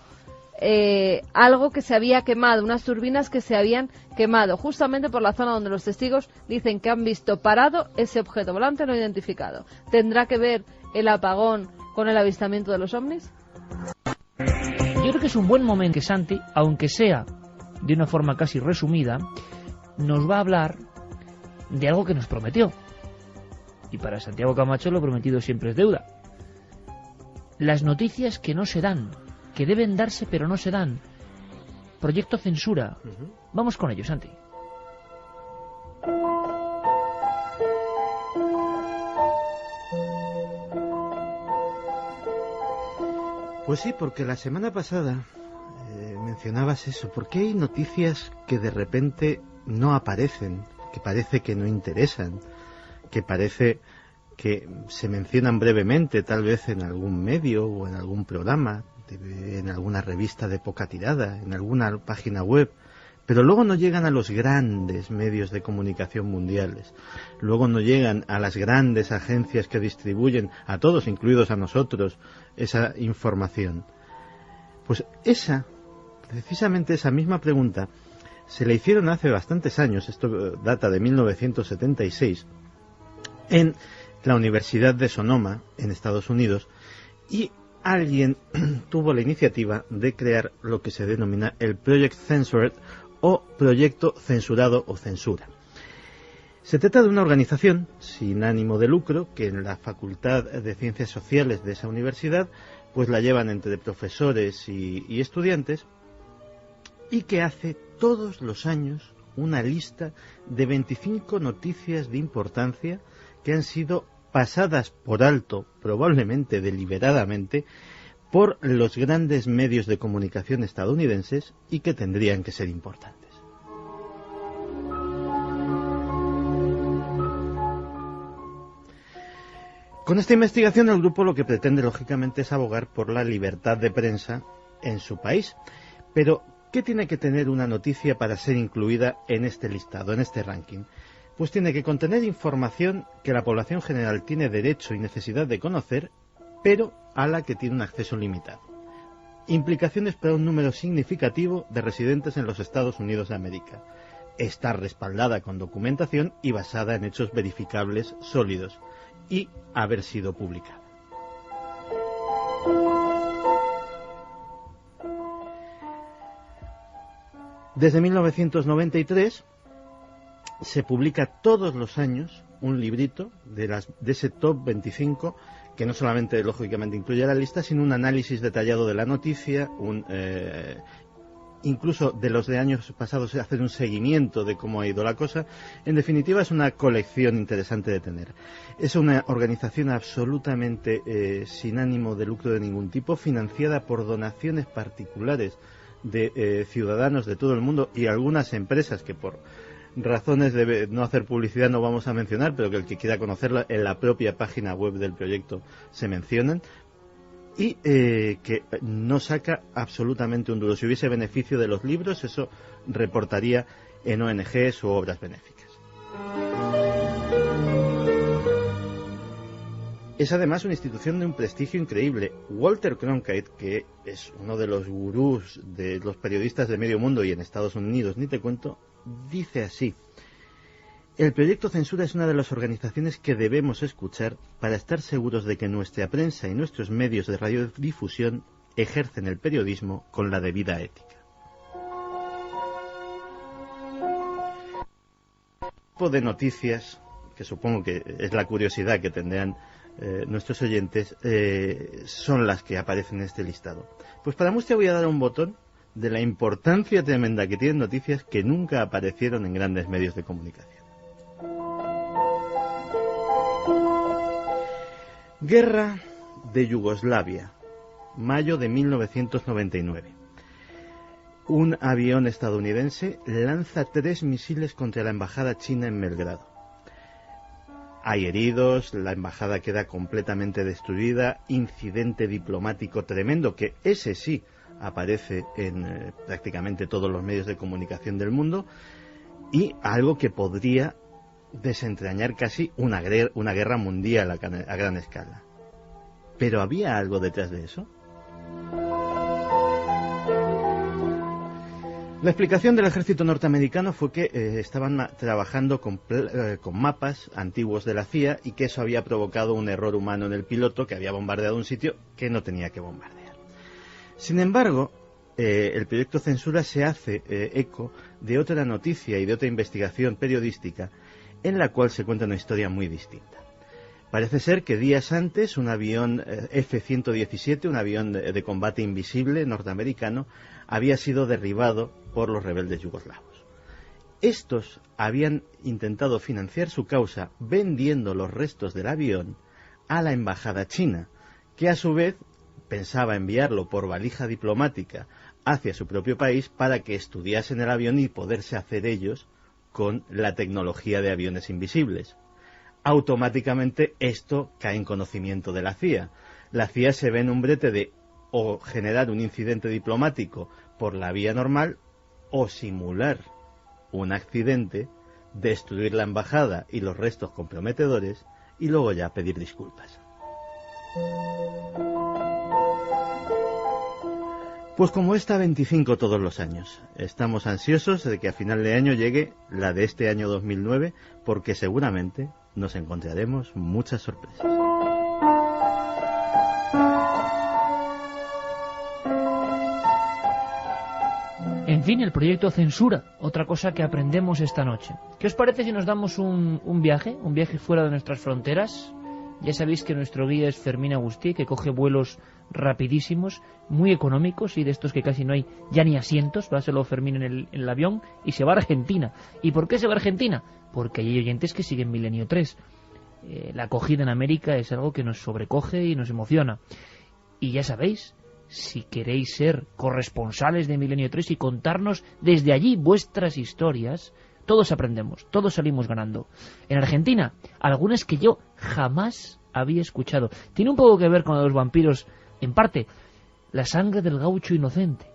algo que se había quemado, unas turbinas que se habían quemado, justamente por la zona donde los testigos dicen que han visto parado ese objeto volante no identificado. ¿Tendrá que ver el apagón con el avistamiento de los ovnis? Yo creo que es un buen momento que Santi, aunque sea de una forma casi resumida, nos va a hablar de algo que nos prometió. Y para Santiago Camacho lo prometido siempre es deuda. Las noticias que no se dan, que deben darse pero no se dan. Proyecto Censura. Vamos con ello, Santi. Pues sí, porque la semana pasada mencionabas eso. ¿Por qué hay noticias que de repente no aparecen? Que parece que no interesan, que parece que se mencionan brevemente, tal vez en algún medio o en algún programa, en alguna revista de poca tirada, en alguna página web, pero luego no llegan a los grandes medios de comunicación mundiales, luego no llegan a las grandes agencias que distribuyen a todos, incluidos a nosotros, esa información. Pues precisamente esa misma pregunta se le hicieron hace bastantes años, esto data de 1976, en la Universidad de Sonoma, en Estados Unidos, y alguien tuvo la iniciativa de crear lo que se denomina el Project Censored, o Proyecto Censurado o Censura. Se trata de una organización sin ánimo de lucro que en la Facultad de Ciencias Sociales de esa universidad pues la llevan entre profesores y estudiantes, y que hace todos los años una lista de 25 noticias de importancia que han sido pasadas por alto, probablemente deliberadamente, por los grandes medios de comunicación estadounidenses y que tendrían que ser importantes. Con esta investigación el grupo lo que pretende lógicamente es abogar por la libertad de prensa en su país. Pero, ¿qué tiene que tener una noticia para ser incluida en este listado, en este ranking? Pues tiene que contener información que la población general tiene derecho y necesidad de conocer, pero a la que tiene un acceso limitado. Implicaciones para un número significativo de residentes en los Estados Unidos de América. Estar respaldada con documentación y basada en hechos verificables sólidos. Y haber sido publicada. Desde 1993 se publica todos los años un librito de ese top 25 que no solamente lógicamente incluye la lista, sino un análisis detallado de la noticia, incluso de los de años pasados, hacer un seguimiento de cómo ha ido la cosa. En definitiva, es una colección interesante de tener. Es una organización absolutamente sin ánimo de lucro de ningún tipo, financiada por donaciones particulares de ciudadanos de todo el mundo y algunas empresas que por razones de no hacer publicidad no vamos a mencionar, pero que el que quiera conocerla en la propia página web del proyecto se mencionan. Y que no saca absolutamente un duro. Si hubiese beneficio de los libros, eso reportaría en ONGs u obras benéficas. Es además una institución de un prestigio increíble. Walter Cronkite, que es uno de los gurús de los periodistas de medio mundo y en Estados Unidos, ni te cuento, dice así: el proyecto Censura es una de las organizaciones que debemos escuchar para estar seguros de que nuestra prensa y nuestros medios de radiodifusión ejercen el periodismo con la debida ética. El tipo de noticias, que supongo que es la curiosidad que tendrán nuestros oyentes, son las que aparecen en este listado. Pues para muestra voy a dar un botón de la importancia tremenda que tienen noticias que nunca aparecieron en grandes medios de comunicación. Guerra de Yugoslavia, mayo de 1999. Un avión estadounidense lanza 3 misiles contra la embajada china en Belgrado. Hay heridos, la embajada queda completamente destruida, incidente diplomático tremendo, que ese sí aparece en prácticamente todos los medios de comunicación del mundo, y algo que podría desentrañar casi una guerra mundial a gran escala. ¿Pero había algo detrás de eso? La explicación del ejército norteamericano fue que estaban trabajando con mapas antiguos de la CIA y que eso había provocado un error humano en el piloto, que había bombardeado un sitio que no tenía que bombardear. Sin embargo, el proyecto Censura se hace eco de otra noticia y de otra investigación periodística en la cual se cuenta una historia muy distinta. Parece ser que días antes un avión F-117, un avión de combate invisible norteamericano, había sido derribado por los rebeldes yugoslavos. Estos habían intentado financiar su causa vendiendo los restos del avión a la embajada china, que a su vez pensaba enviarlo por valija diplomática hacia su propio país para que estudiasen el avión y poderse hacer ellos con la tecnología de aviones invisibles. Automáticamente esto cae en conocimiento de la CIA. La CIA se ve en un brete de o generar un incidente diplomático por la vía normal o simular un accidente, destruir la embajada y los restos comprometedores y luego ya pedir disculpas. Pues como esta 25 todos los años, estamos ansiosos de que a final de año llegue la de este año 2009, porque seguramente nos encontraremos muchas sorpresas. En fin, el proyecto Censura, otra cosa que aprendemos esta noche. ¿Qué os parece si nos damos un viaje fuera de nuestras fronteras? Ya sabéis que nuestro guía es Fermín Agustí, que coge vuelos rapidísimos, muy económicos y de estos que casi no hay ya ni asientos, va solo Fermín en el avión y se va a Argentina. ¿Y por qué se va a Argentina? Porque hay oyentes que siguen Milenio 3. La acogida en América es algo que nos sobrecoge y nos emociona. Y ya sabéis, si queréis ser corresponsales de Milenio 3 y contarnos desde allí vuestras historias, todos aprendemos, todos salimos ganando. En Argentina, algunas que yo jamás había escuchado. Tiene un poco que ver con los vampiros, en parte, la sangre del gaucho inocente,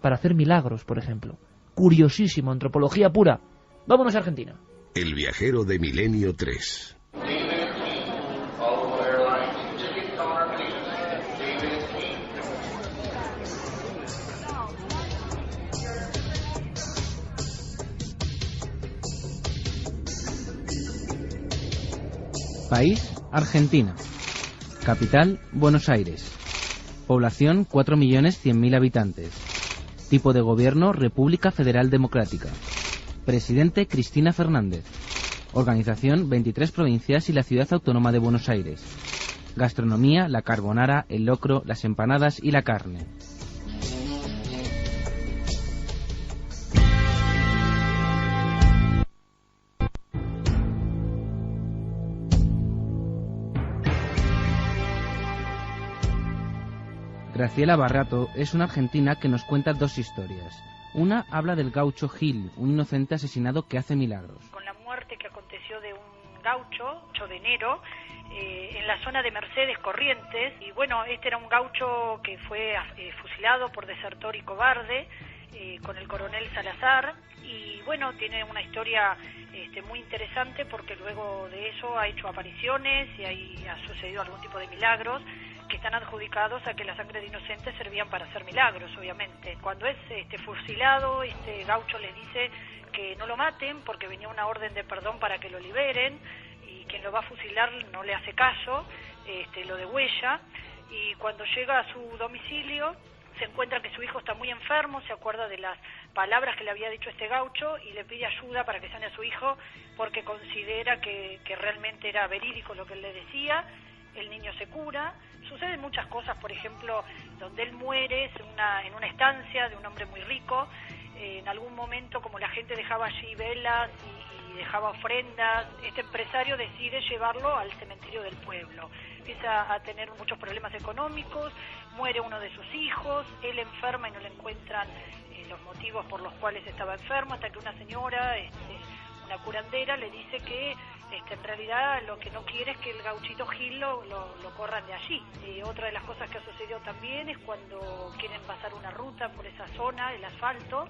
para hacer milagros, por ejemplo. Curiosísimo, antropología pura. Vámonos a Argentina. El viajero de Milenio 3. País, Argentina. Capital, Buenos Aires. Población, 4.100.000 habitantes. Tipo de gobierno, República Federal Democrática. Presidente, Cristina Fernández. Organización, 23 provincias y la ciudad autónoma de Buenos Aires. Gastronomía, la carbonara, el locro, las empanadas y la carne. Graciela Barrato es una argentina que nos cuenta dos historias. Una habla del gaucho Gil, un inocente asesinado que hace milagros. Con la muerte que aconteció de un gaucho, 8 de enero, en la zona de Mercedes, Corrientes, y bueno, este era un gaucho que fue fusilado por desertor y cobarde, con el coronel Salazar, y bueno, tiene una historia muy interesante porque luego de eso ha hecho apariciones y ahí ha sucedido algún tipo de milagros que están adjudicados a que la sangre de inocentes servían para hacer milagros, obviamente. Cuando es fusilado, este gaucho les dice que no lo maten porque venía una orden de perdón para que lo liberen, y quien lo va a fusilar no le hace caso, lo degüella, y cuando llega a su domicilio se encuentra que su hijo está muy enfermo, se acuerda de las palabras que le había dicho este gaucho y le pide ayuda para que sane a su hijo porque considera que realmente era verídico lo que él le decía. El niño se cura. Suceden muchas cosas, por ejemplo, donde él muere es en una estancia de un hombre muy rico. En algún momento, como la gente dejaba allí velas y dejaba ofrendas, este empresario decide llevarlo al cementerio del pueblo. Empieza a tener muchos problemas económicos, muere uno de sus hijos, él enferma y no le encuentran los motivos por los cuales estaba enfermo, hasta que una señora, una curandera, le dice que en realidad lo que no quiere es que el gauchito Gil lo corran de allí. Otra de las cosas que ha sucedido también es cuando quieren pasar una ruta por esa zona, el asfalto,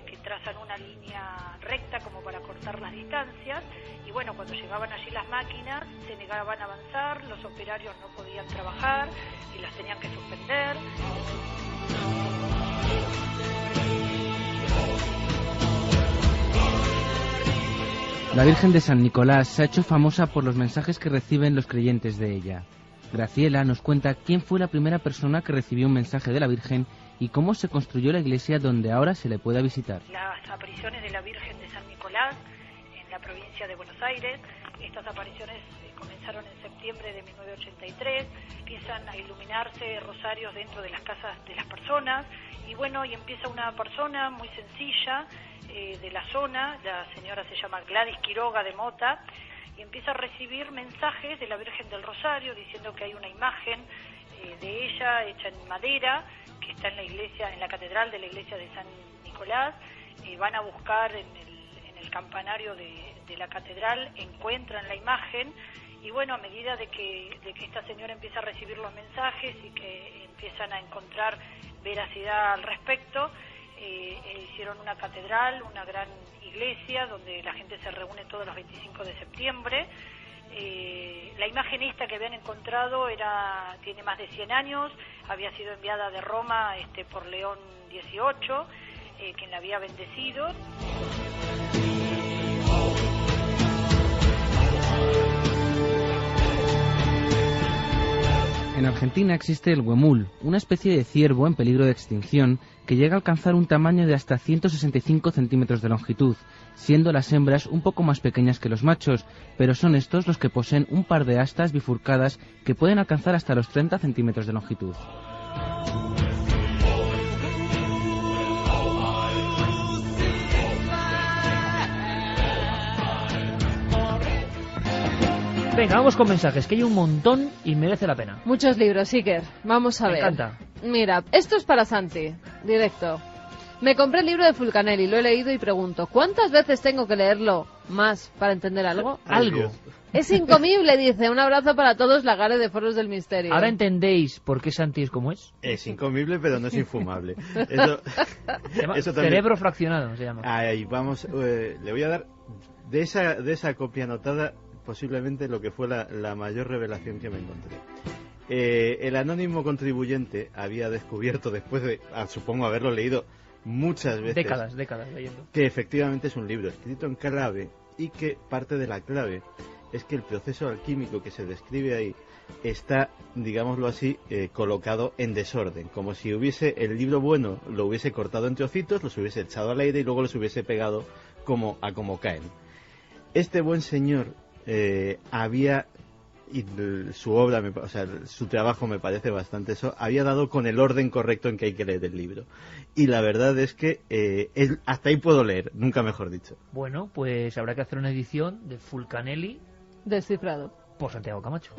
que trazan una línea recta como para cortar las distancias, y bueno, cuando llegaban allí las máquinas se negaban a avanzar, los operarios no podían trabajar y las tenían que suspender. La Virgen de San Nicolás se ha hecho famosa por los mensajes que reciben los creyentes de ella. Graciela nos cuenta quién fue la primera persona que recibió un mensaje de la Virgen y cómo se construyó la iglesia donde ahora se le pueda visitar. Las apariciones de la Virgen de San Nicolás en la provincia de Buenos Aires. Estas apariciones comenzaron en septiembre de 1983, empiezan a iluminarse rosarios dentro de las casas de las personas, y bueno, y empieza una persona muy sencilla de la zona, la señora se llama Gladys Quiroga de Mota, y empieza a recibir mensajes de la Virgen del Rosario diciendo que hay una imagen de ella hecha en madera que está en la iglesia, en la catedral de la iglesia de San Nicolás. Van a buscar en el campanario de la catedral, encuentran la imagen, y bueno, a medida de que esta señora empieza a recibir los mensajes y que empiezan a encontrar veracidad al respecto, hicieron una catedral, una gran iglesia donde la gente se reúne todos los 25 de septiembre. La imagen esta que habían encontrado tiene más de 100 años, había sido enviada de Roma por León XVIII, quien la había bendecido. Argentina existe el huemul, una especie de ciervo en peligro de extinción que llega a alcanzar un tamaño de hasta 165 centímetros de longitud, siendo las hembras un poco más pequeñas que los machos, pero son estos los que poseen un par de astas bifurcadas que pueden alcanzar hasta los 30 centímetros de longitud. Venga, vamos con mensajes, que hay un montón y merece la pena. Muchos libros, Iker. Vamos a ver. Me encanta. Mira, esto es para Santi, directo. Me compré el libro de Fulcanelli, lo he leído y pregunto, ¿cuántas veces tengo que leerlo más para entender algo? Algo. Es incomible, dice. Un abrazo para todos, Lagare de Foros del Misterio. ¿Ahora entendéis por qué Santi es como es? Es incomible, pero no es infumable. Eso también... Cerebro fraccionado se llama. Ahí vamos, le voy a dar de esa copia anotada posiblemente lo que fue la mayor revelación que me encontré. El anónimo contribuyente había descubierto, después de, supongo, haberlo leído muchas veces, décadas leyendo, que efectivamente es un libro escrito en clave y que parte de la clave es que el proceso alquímico que se describe ahí está, digámoslo así, colocado en desorden, como si hubiese el libro bueno, lo hubiese cortado en trocitos, los hubiese echado al aire y luego los hubiese pegado como caen. Este buen señor había, y su obra, o sea, su trabajo me parece bastante eso, había dado con el orden correcto en que hay que leer el libro. Y la verdad es que hasta ahí puedo leer, nunca mejor dicho. Bueno, pues habrá que hacer una edición de Fulcanelli descifrado por Santiago Camacho.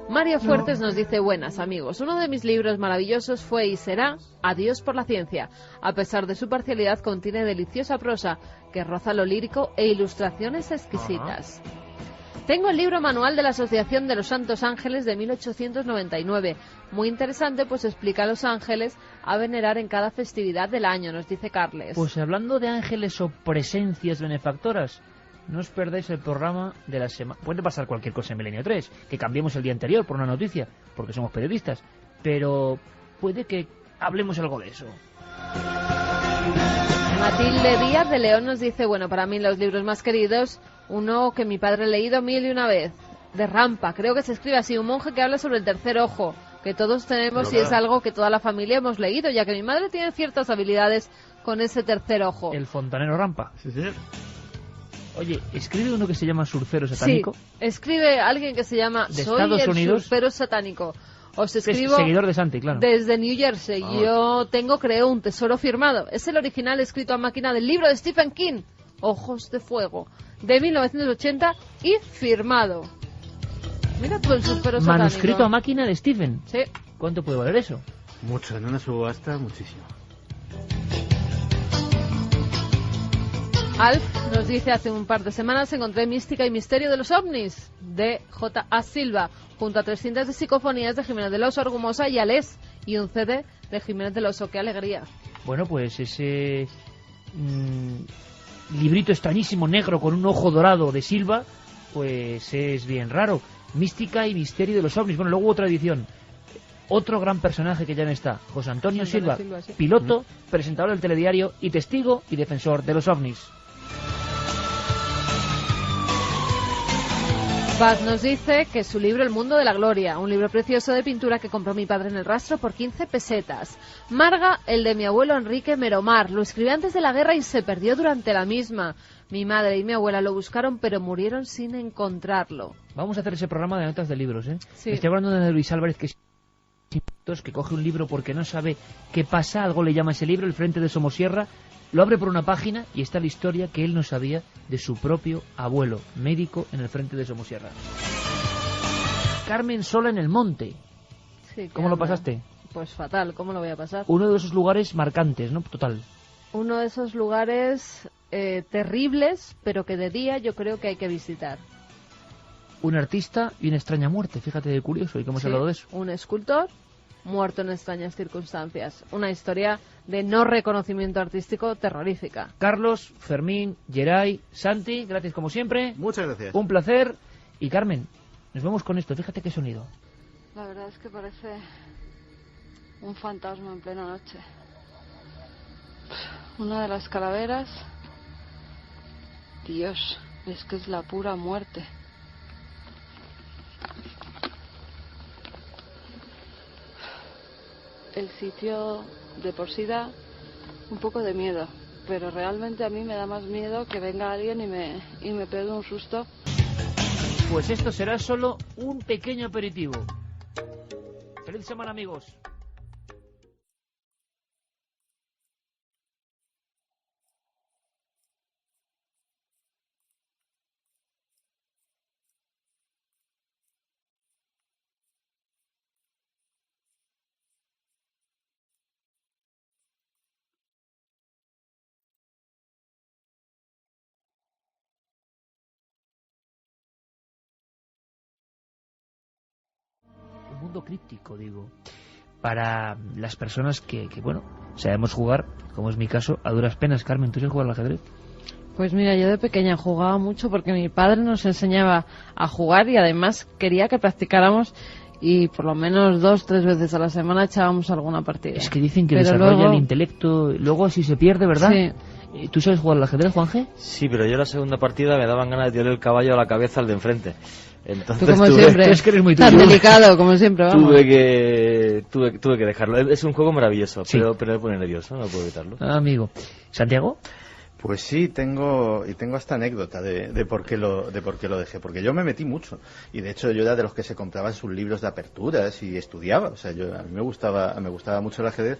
Mario Fuertes nos dice: buenas amigos, uno de mis libros maravillosos fue y será Adiós por la ciencia. A pesar de su parcialidad, contiene deliciosa prosa que roza lo lírico e ilustraciones exquisitas. Tengo el libro Manual de la Asociación de los Santos Ángeles de 1899. Muy interesante, pues explica a los ángeles a venerar en cada festividad del año, nos dice Carles. Pues hablando de ángeles o presencias benefactoras, no os perdáis el programa de la semana. Puede pasar cualquier cosa en Milenio 3, que cambiemos el día anterior por una noticia, porque somos periodistas, pero puede que hablemos algo de eso. Matilde Díaz de León nos dice: bueno, para mí los libros más queridos, uno que mi padre ha leído 1001 vez, de Rampa, creo que se escribe así, un monje que habla sobre el tercer ojo, que todos tenemos y es algo que toda la familia hemos leído, ya que mi madre tiene ciertas habilidades con ese tercer ojo. El fontanero Rampa. Sí, sí. Oye, ¿escribe uno que se llama surfero satánico? Sí, escribe alguien que se llama ¿De Soy Estados el Unidos? Surfero satánico. Os escribo seguidor de Santi, claro. Desde New Jersey. Yo tengo, creo, un tesoro firmado. Es el original escrito a máquina del libro de Stephen King, Ojos de Fuego, de 1980 y firmado. Mira tú el surfero satánico. Manuscrito a máquina de Stephen. Sí. ¿Cuánto puede valer eso? Mucho, en una subasta muchísimo. Alf nos dice: hace un par de semanas encontré Mística y Misterio de los OVNIs, de J.A. Silva, junto a 300 de psicofonías de Jiménez del Oso, Argumosa y Alés, y un CD de Jiménez del Oso. ¡Qué alegría! Bueno, pues ese librito extrañísimo negro con un ojo dorado de Silva, pues es bien raro. Mística y Misterio de los OVNIs. Bueno, luego otra edición. Otro gran personaje que ya no está, José Antonio Silva, sí. Piloto, presentador del telediario y testigo y defensor de los OVNIs. Paz nos dice que su libro El Mundo de la Gloria, un libro precioso de pintura que compró mi padre en el Rastro por 15 pesetas. Marga, el de mi abuelo Enrique Meromar, lo escribió antes de la guerra y se perdió durante la misma. Mi madre y mi abuela lo buscaron, pero murieron sin encontrarlo. Vamos a hacer ese programa de notas de libros, ¿eh? Sí. Estoy hablando de Luis Álvarez, que coge un libro porque no sabe qué pasa, algo le llama ese libro, El Frente de Somosierra, lo abre por una página y está la historia que él no sabía de su propio abuelo, médico en el Frente de Somosierra. Carmen Sola en el Monte. Sí, ¿Cómo lo pasaste? Pues fatal, ¿cómo lo voy a pasar? Uno de esos lugares marcantes, ¿no? Total. Uno de esos lugares terribles, pero que de día yo creo que hay que visitar. Un artista y una extraña muerte, fíjate de curioso, y que hemos hablado de eso. Un escultor muerto en extrañas circunstancias. Una historia de no reconocimiento artístico terrorífica. Carlos, Fermín, Geray, Santi, gracias como siempre. Muchas gracias. Un placer. Y Carmen, nos vemos con esto. Fíjate qué sonido. La verdad es que parece un fantasma en plena noche. Una de las calaveras... Dios, es que es la pura muerte. el sitio de por sí da un poco de miedo, pero realmente a mí me da más miedo que venga alguien y me pegue un susto. Pues esto será solo un pequeño aperitivo. ¡Feliz semana, amigos! Mundo críptico, digo, para las personas que bueno, sabemos jugar, como es mi caso, a duras penas. Carmen, ¿tú sabes jugar al ajedrez? Pues mira, yo de pequeña jugaba mucho porque mi padre nos enseñaba a jugar y además quería que practicáramos, y por lo menos 2-3 veces a la semana echábamos alguna partida. Es que dicen que desarrolla el intelecto, luego así se pierde, ¿verdad? Sí. ¿Tú sabes jugar al ajedrez, Juanje? Sí, pero yo la segunda partida me daban ganas de tirarle el caballo a la cabeza al de enfrente. Entonces, tú como siempre, es que eres muy tan delicado como siempre, vamos. Tuve que dejarlo. Es un juego maravilloso, sí. pero me pone nervioso, no puedo evitarlo. Amigo. ¿Santiago? Pues sí, tengo esta anécdota de por qué lo dejé, porque yo me metí mucho, y de hecho yo era de los que se compraban sus libros de aperturas y estudiaba, o sea, a mí me gustaba mucho el ajedrez,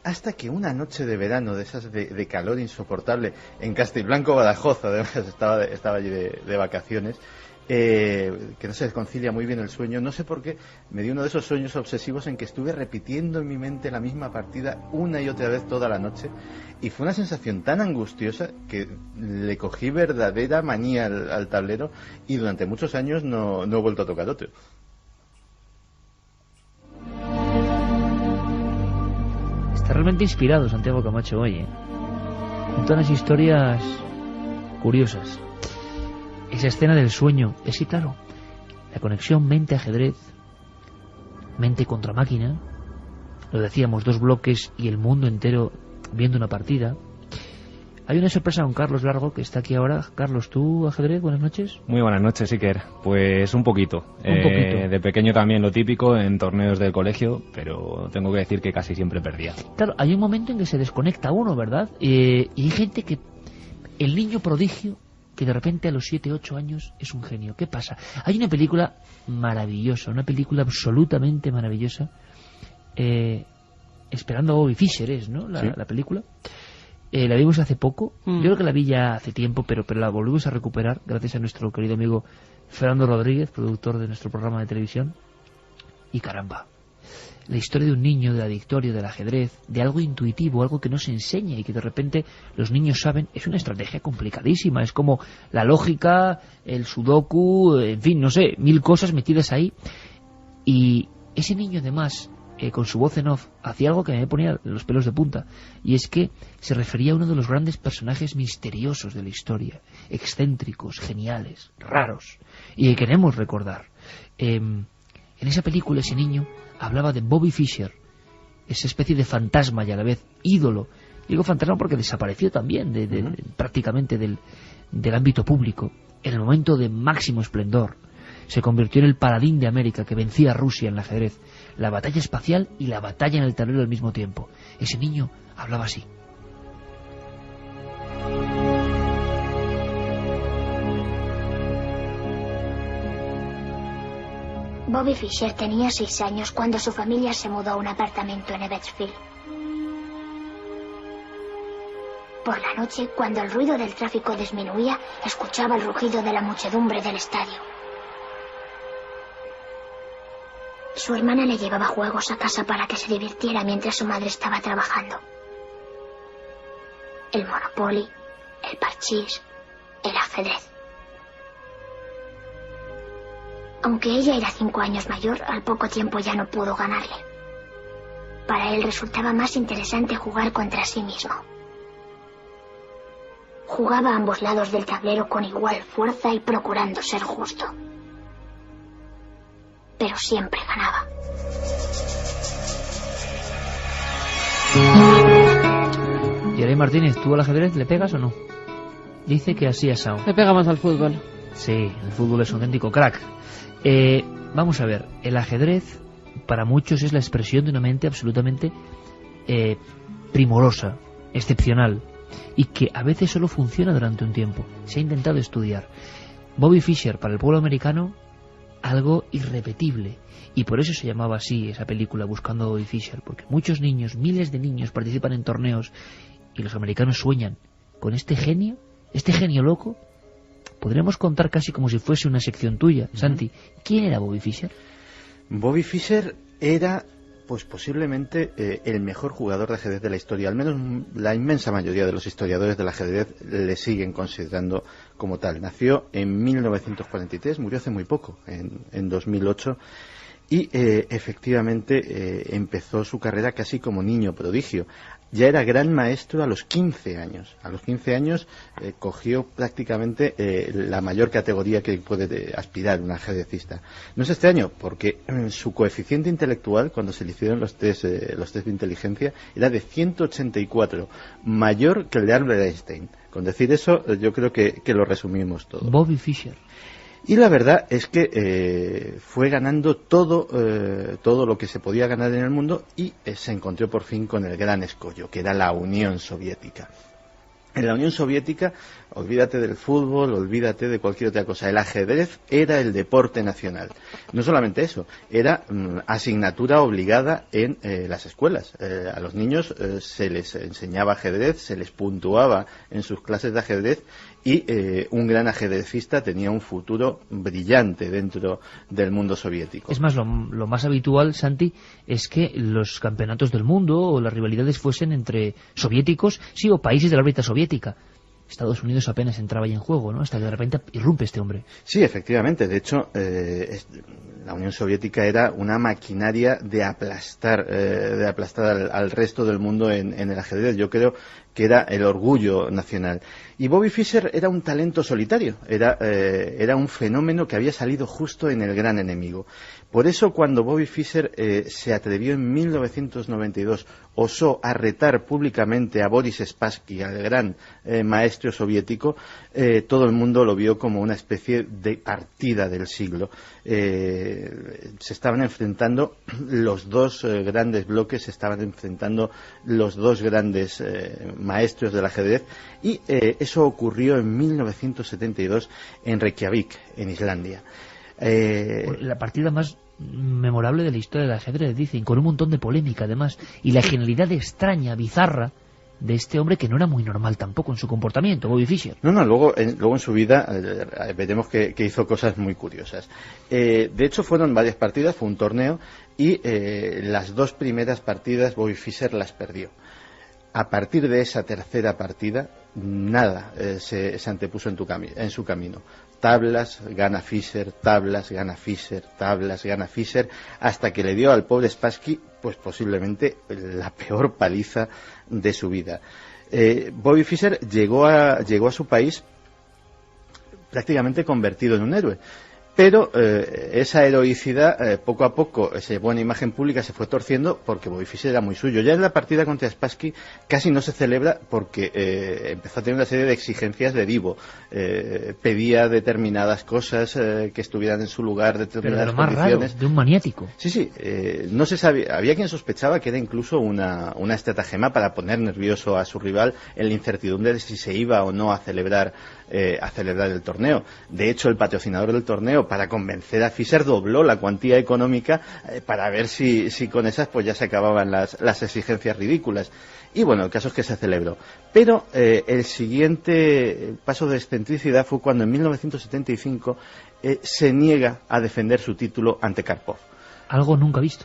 hasta que una noche de verano de esas de calor insoportable en Castilblanco, Badajoz, además estaba allí de vacaciones, que no se concilia muy bien el sueño, no sé por qué, me dio uno de esos sueños obsesivos en que estuve repitiendo en mi mente la misma partida una y otra vez toda la noche, y fue una sensación tan angustiosa que le cogí verdadera manía al tablero, y durante muchos años no he vuelto a tocar otro. Está realmente inspirado Santiago Camacho hoy, ¿eh? Con todas las historias curiosas. Esa escena del sueño, es que claro, la conexión mente-ajedrez, mente contra máquina, lo decíamos, 2 bloques y el mundo entero viendo una partida. Hay una sorpresa con Carlos Largo, que está aquí ahora. Carlos, ¿tú ajedrez? Buenas noches. Muy buenas noches, Iker. Pues un poquito. De pequeño también lo típico en torneos del colegio, pero tengo que decir que casi siempre perdía. Claro, hay un momento en que se desconecta uno, ¿verdad? Y hay gente que... El niño prodigio, que de repente a los 7-8 años es un genio. ¿Qué pasa? Hay una película maravillosa, una película absolutamente maravillosa. Esperando a Bobby Fischer es, ¿no? La película. La vimos hace poco. Yo creo que la vi ya hace tiempo, pero la volvimos a recuperar gracias a nuestro querido amigo Fernando Rodríguez, productor de nuestro programa de televisión. Y caramba, la historia de un niño, de la victoria, del ajedrez, de algo intuitivo, algo que no se enseña y que de repente los niños saben, es una estrategia complicadísima. Es como la lógica, el sudoku, en fin, no sé, 1000 cosas metidas ahí. Y ese niño además, con su voz en off, hacía algo que me ponía los pelos de punta, y es que se refería a uno de los grandes personajes misteriosos de la historia, excéntricos, geniales, raros, y que queremos recordar. En esa película ese niño hablaba de Bobby Fischer, esa especie de fantasma y a la vez ídolo. Digo fantasma porque desapareció también prácticamente del ámbito público en el momento de máximo esplendor. Se convirtió en el paladín de América que vencía a Rusia en el ajedrez, la batalla espacial y la batalla en el tablero al mismo tiempo. Ese niño hablaba así. Bobby Fischer tenía 6 años cuando su familia se mudó a un apartamento en Ebbsfield. Por la noche, cuando el ruido del tráfico disminuía, escuchaba el rugido de la muchedumbre del estadio. Su hermana le llevaba juegos a casa para que se divirtiera mientras su madre estaba trabajando. El Monopoly, el parchís, el ajedrez. Aunque ella era 5 años mayor, al poco tiempo ya no pudo ganarle. Para él resultaba más interesante jugar contra sí mismo. Jugaba a ambos lados del tablero con igual fuerza y procurando ser justo. Pero siempre ganaba. Yeray Martínez, ¿tú al ajedrez le pegas o no? Dice que así asado. Le pegamos al fútbol. Sí, el fútbol es un auténtico crack. Vamos a ver, el ajedrez para muchos es la expresión de una mente absolutamente primorosa, excepcional, y que a veces solo funciona durante un tiempo. Se ha intentado estudiar. Bobby Fischer, para el pueblo americano, algo irrepetible, y por eso se llamaba así esa película, Buscando a Bobby Fischer, porque muchos niños, miles de niños participan en torneos y los americanos sueñan con este genio loco. Podríamos contar casi como si fuese una sección tuya, Santi. ¿Quién era Bobby Fischer? Bobby Fischer era, pues posiblemente, el mejor jugador de ajedrez de la historia. Al menos la inmensa mayoría de los historiadores del ajedrez le siguen considerando como tal. Nació en 1943, murió hace muy poco, en 2008, y efectivamente empezó su carrera casi como niño prodigio. Ya era gran maestro a los 15 años. A los 15 años cogió prácticamente la mayor categoría que puede aspirar un ajedrecista. No es extraño, porque su coeficiente intelectual, cuando se le hicieron los test de inteligencia, era de 184, mayor que el de Albert Einstein. Con decir eso, yo creo que lo resumimos todo. Bobby Fischer. Y la verdad es que fue ganando todo lo que se podía ganar en el mundo, y se encontró por fin con el gran escollo, que era la Unión Soviética. En la Unión Soviética, olvídate del fútbol, olvídate de cualquier otra cosa. El ajedrez era el deporte nacional. No solamente eso, era asignatura obligada en las escuelas. A los niños se les enseñaba ajedrez, se les puntuaba en sus clases de ajedrez, y un gran ajedrecista tenía un futuro brillante dentro del mundo soviético. Es más, lo más habitual, Santi, es que los campeonatos del mundo o las rivalidades fuesen entre soviéticos, sí, o países de la órbita soviética. Estados Unidos apenas entraba ahí en juego, ¿no? Hasta que de repente irrumpe este hombre. Sí, efectivamente. De hecho, la Unión Soviética era una maquinaria de aplastar al resto del mundo en el ajedrez. Yo creo que era el orgullo nacional. Y Bobby Fischer era un talento solitario, era un fenómeno que había salido justo en el gran enemigo. Por eso, cuando Bobby Fischer se atrevió en 1992, osó a retar públicamente a Boris Spassky, al gran maestro soviético, todo el mundo lo vio como una especie de partida del siglo. Se estaban enfrentando los dos grandes bloques, se estaban enfrentando los dos grandes maestros del ajedrez, y eso ocurrió en 1972 en Reykjavik, en Islandia. La partida más memorable de la historia del ajedrez, dicen, con un montón de polémica además, y la genialidad extraña, bizarra, de este hombre, que no era muy normal tampoco en su comportamiento, Bobby Fischer. No, luego en su vida veremos que hizo cosas muy curiosas. De hecho, fueron varias partidas, fue un torneo, y las dos primeras partidas Bobby Fischer las perdió. A partir de esa tercera partida, nada se antepuso en su camino. Tablas, gana Fischer, tablas, gana Fischer, tablas, gana Fischer, hasta que le dio al pobre Spassky, pues posiblemente la peor paliza de su vida. Bobby Fischer llegó a su país prácticamente convertido en un héroe. Pero esa heroicidad, poco a poco, esa buena imagen pública se fue torciendo, porque Bobby Fischer era muy suyo. Ya en la partida contra Spassky casi no se celebra, porque empezó a tener una serie de exigencias de divo. Pedía determinadas cosas que estuvieran en su lugar, determinadas condiciones. Pero lo más raro, de un maniático. Sí, no se sabía. Había quien sospechaba que era incluso una estratagema para poner nervioso a su rival en la incertidumbre de si se iba o no a celebrar el torneo. De hecho, el patrocinador del torneo, para convencer a Fischer, dobló la cuantía económica para ver si con esas pues ya se acababan las exigencias ridículas. Y bueno, el caso es que se celebró. Pero el siguiente paso de excentricidad fue cuando en 1975 se niega a defender su título ante Karpov. Algo nunca visto.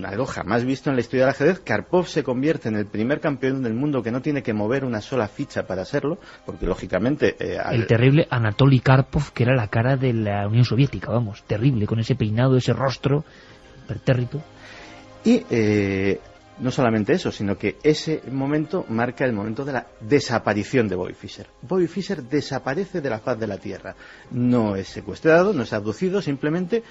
Algo jamás visto en la historia del ajedrez. Karpov se convierte en el primer campeón del mundo que no tiene que mover una sola ficha para serlo, porque lógicamente... El terrible Anatoly Karpov, que era la cara de la Unión Soviética, vamos, terrible, con ese peinado, ese rostro pertérrito. Y no solamente eso, sino que ese momento marca el momento de la desaparición de Bobby Fischer. Bobby Fischer desaparece de la faz de la Tierra. No es secuestrado, no es abducido, simplemente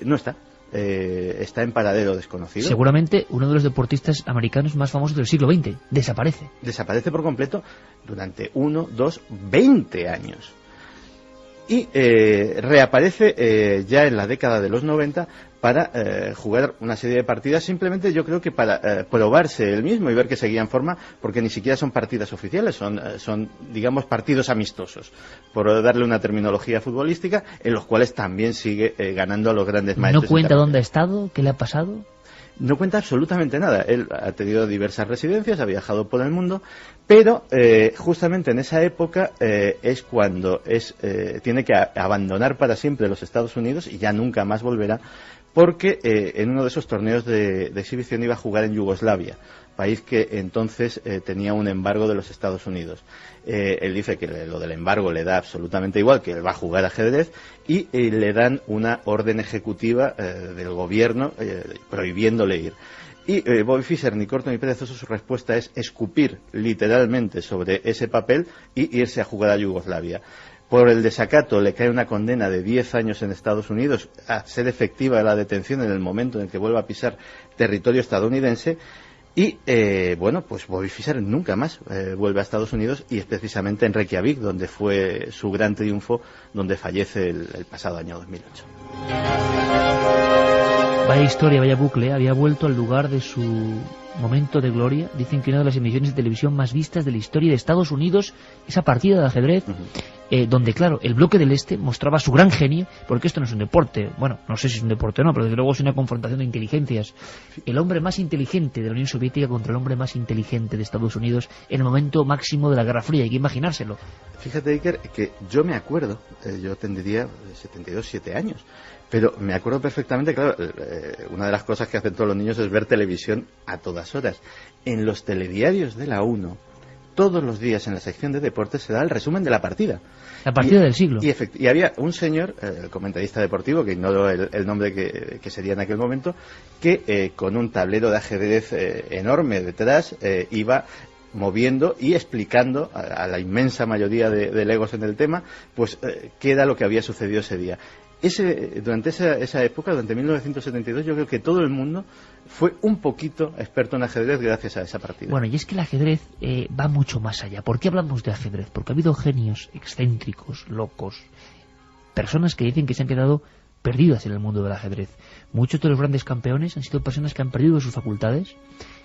no está. Está en paradero desconocido. Seguramente uno de los deportistas americanos más famosos del siglo XX. Desaparece. Desaparece por completo durante 1, 2, 20 años. y reaparece ya en la década de los 90 para jugar una serie de partidas, simplemente yo creo que para probarse él mismo y ver que seguía en forma, porque ni siquiera son partidas oficiales, son digamos partidos amistosos, por darle una terminología futbolística, en los cuales también sigue ganando a los grandes maestros. ¿No cuenta dónde ha estado? ¿Qué le ha pasado? No cuenta absolutamente nada. Él ha tenido diversas residencias, ha viajado por el mundo, pero justamente en esa época es cuando tiene que abandonar para siempre los Estados Unidos y ya nunca más volverá, porque en uno de esos torneos de exhibición iba a jugar en Yugoslavia, país que entonces tenía un embargo de los Estados Unidos. Él dice que lo del embargo le da absolutamente igual, que él va a jugar ajedrez, y le dan una orden ejecutiva del gobierno prohibiéndole ir. Y Bobby Fischer, ni corto ni perezoso, su respuesta es escupir literalmente sobre ese papel y irse a jugar a Yugoslavia. Por el desacato le cae una condena de 10 años en Estados Unidos, a ser efectiva la detención en el momento en el que vuelva a pisar territorio estadounidense. Y, bueno, pues Bobby Fischer nunca más vuelve a Estados Unidos, y es precisamente en Reykjavik donde fue su gran triunfo, donde fallece el pasado año 2008. Vaya historia, vaya bucle, había vuelto al lugar de su momento de gloria. Dicen que una de las emisiones de televisión más vistas de la historia de Estados Unidos, esa partida de ajedrez, donde, claro, el bloque del Este mostraba su gran genio, porque esto no es un deporte, bueno, no sé si es un deporte o no, pero desde luego es una confrontación de inteligencias. El hombre más inteligente de la Unión Soviética contra el hombre más inteligente de Estados Unidos en el momento máximo de la Guerra Fría, hay que imaginárselo. Fíjate, Iker, que yo me acuerdo, yo tendría 7 años, pero me acuerdo perfectamente, claro, una de las cosas que hacen todos los niños es ver televisión a todas horas. En los telediarios de la 1, todos los días en la sección de deportes se da el resumen de la partida. La partida del siglo. Y había un señor, el comentarista deportivo, que ignoro el nombre que sería en aquel momento, que con un tablero de ajedrez enorme detrás iba moviendo y explicando a la inmensa mayoría de legos en el tema, pues qué era lo que había sucedido ese día. Durante esa época, durante 1972, yo creo que todo el mundo fue un poquito experto en ajedrez gracias a esa partida. Bueno, y es que el ajedrez va mucho más allá. ¿Por qué hablamos de ajedrez? Porque ha habido genios excéntricos, locos, personas que dicen que se han quedado perdidas en el mundo del ajedrez. Muchos de los grandes campeones han sido personas que han perdido sus facultades,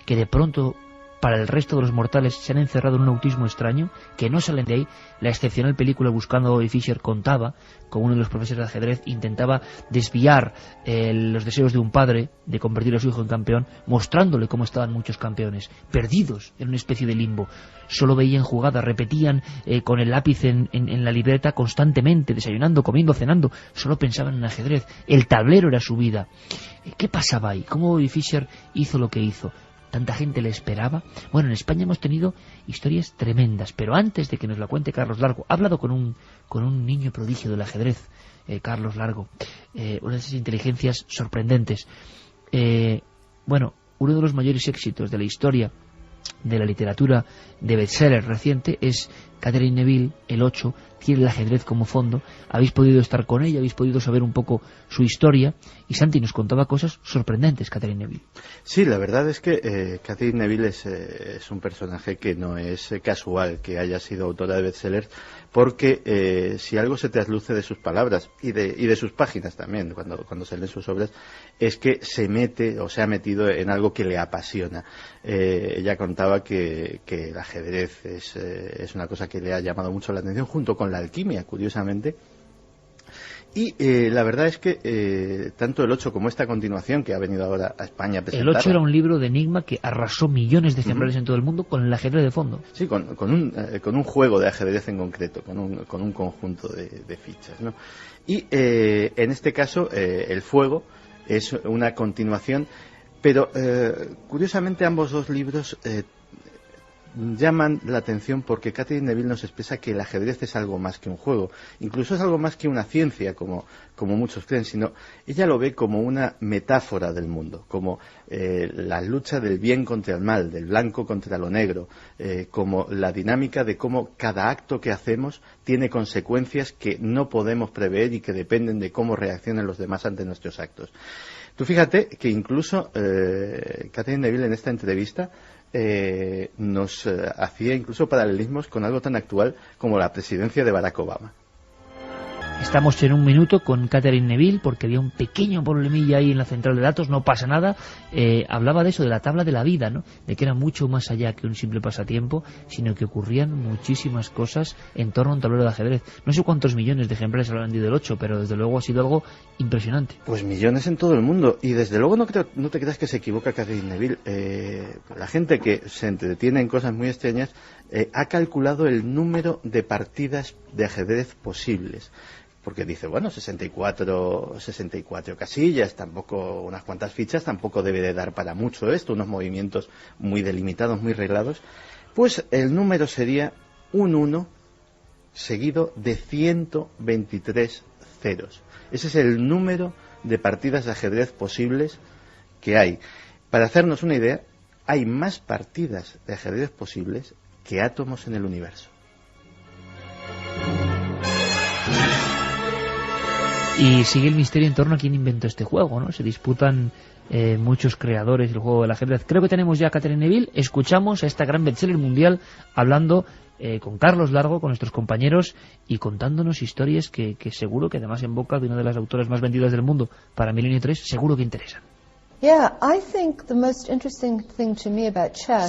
que de pronto, para el resto de los mortales, se han encerrado en un autismo extraño, que no salen de ahí. La excepcional película Buscando a Bobby Fischer contaba como uno de los profesores de ajedrez intentaba desviar los deseos de un padre de convertir a su hijo en campeón, mostrándole cómo estaban muchos campeones, perdidos en una especie de limbo. Solo veían jugadas, repetían con el lápiz en la libreta constantemente, desayunando, comiendo, cenando, solo pensaban en ajedrez. El tablero era su vida. ¿Qué pasaba ahí? ¿Cómo Bobby Fischer hizo lo que hizo? ¿Tanta gente le esperaba? Bueno, en España hemos tenido historias tremendas, pero antes de que nos la cuente Carlos Largo, ha hablado con un niño prodigio del ajedrez, Carlos Largo, una de esas inteligencias sorprendentes. Bueno, uno de los mayores éxitos de la historia de la literatura de bestseller reciente es Catherine Neville, el 8, tiene el ajedrez como fondo. Habéis podido estar con ella, habéis podido saber un poco su historia, y Santi nos contaba cosas sorprendentes, Catherine Neville. Sí, la verdad es que Catherine Neville es un personaje que no es casual que haya sido autora de bestsellers, porque si algo se trasluce de sus palabras y de sus páginas también, cuando se leen sus obras, es que se mete o se ha metido en algo que le apasiona. Ella contaba que el ajedrez es una cosa que le ha llamado mucho la atención, junto con la alquimia, curiosamente. Y la verdad es que tanto el 8 como esta continuación que ha venido ahora a España a presentar. El 8 era un libro de enigma que arrasó millones de ejemplares en todo el mundo con el ajedrez de fondo. Sí, con un juego de ajedrez en concreto, con un conjunto de fichas, ¿no? Y en este caso el fuego es una continuación, pero curiosamente ambos dos libros llaman la atención porque Catherine Neville nos expresa que el ajedrez es algo más que un juego, incluso es algo más que una ciencia, como muchos creen, sino ella lo ve como una metáfora del mundo, como la lucha del bien contra el mal, del blanco contra lo negro, como la dinámica de cómo cada acto que hacemos tiene consecuencias que no podemos prever y que dependen de cómo reaccionan los demás ante nuestros actos. Tú fíjate que incluso Catherine Neville en esta entrevista nos hacía incluso paralelismos con algo tan actual como la presidencia de Barack Obama. Estamos en un minuto con Catherine Neville porque había un pequeño problemilla ahí en la central de datos, no pasa nada. Hablaba de eso, de la tabla de la vida, ¿no? De que era mucho más allá que un simple pasatiempo, sino que ocurrían muchísimas cosas en torno a un tablero de ajedrez. No sé cuántos millones de ejemplares habrán vendido el 8, pero desde luego ha sido algo impresionante. Pues millones en todo el mundo, y desde luego no te creas que se equivoca Catherine Neville. La gente que se entretiene en cosas muy extrañas ha calculado el número de partidas de ajedrez posibles. Porque dice, bueno, 64 casillas, tampoco unas cuantas fichas, tampoco debe de dar para mucho esto, unos movimientos muy delimitados, muy reglados. Pues el número sería un 1 seguido de 123 ceros. Ese es el número de partidas de ajedrez posibles que hay. Para hacernos una idea, hay más partidas de ajedrez posibles que átomos en el universo. Y sigue el misterio en torno a quién inventó este juego, ¿no? Se disputan muchos creadores del juego del ajedrez. Creo que tenemos ya a Catherine Neville. Escuchamos a esta gran bestseller mundial hablando con Carlos Largo, con nuestros compañeros, y contándonos historias que seguro que además en boca de una de las autoras más vendidas del mundo para Milenio 3 seguro que interesan.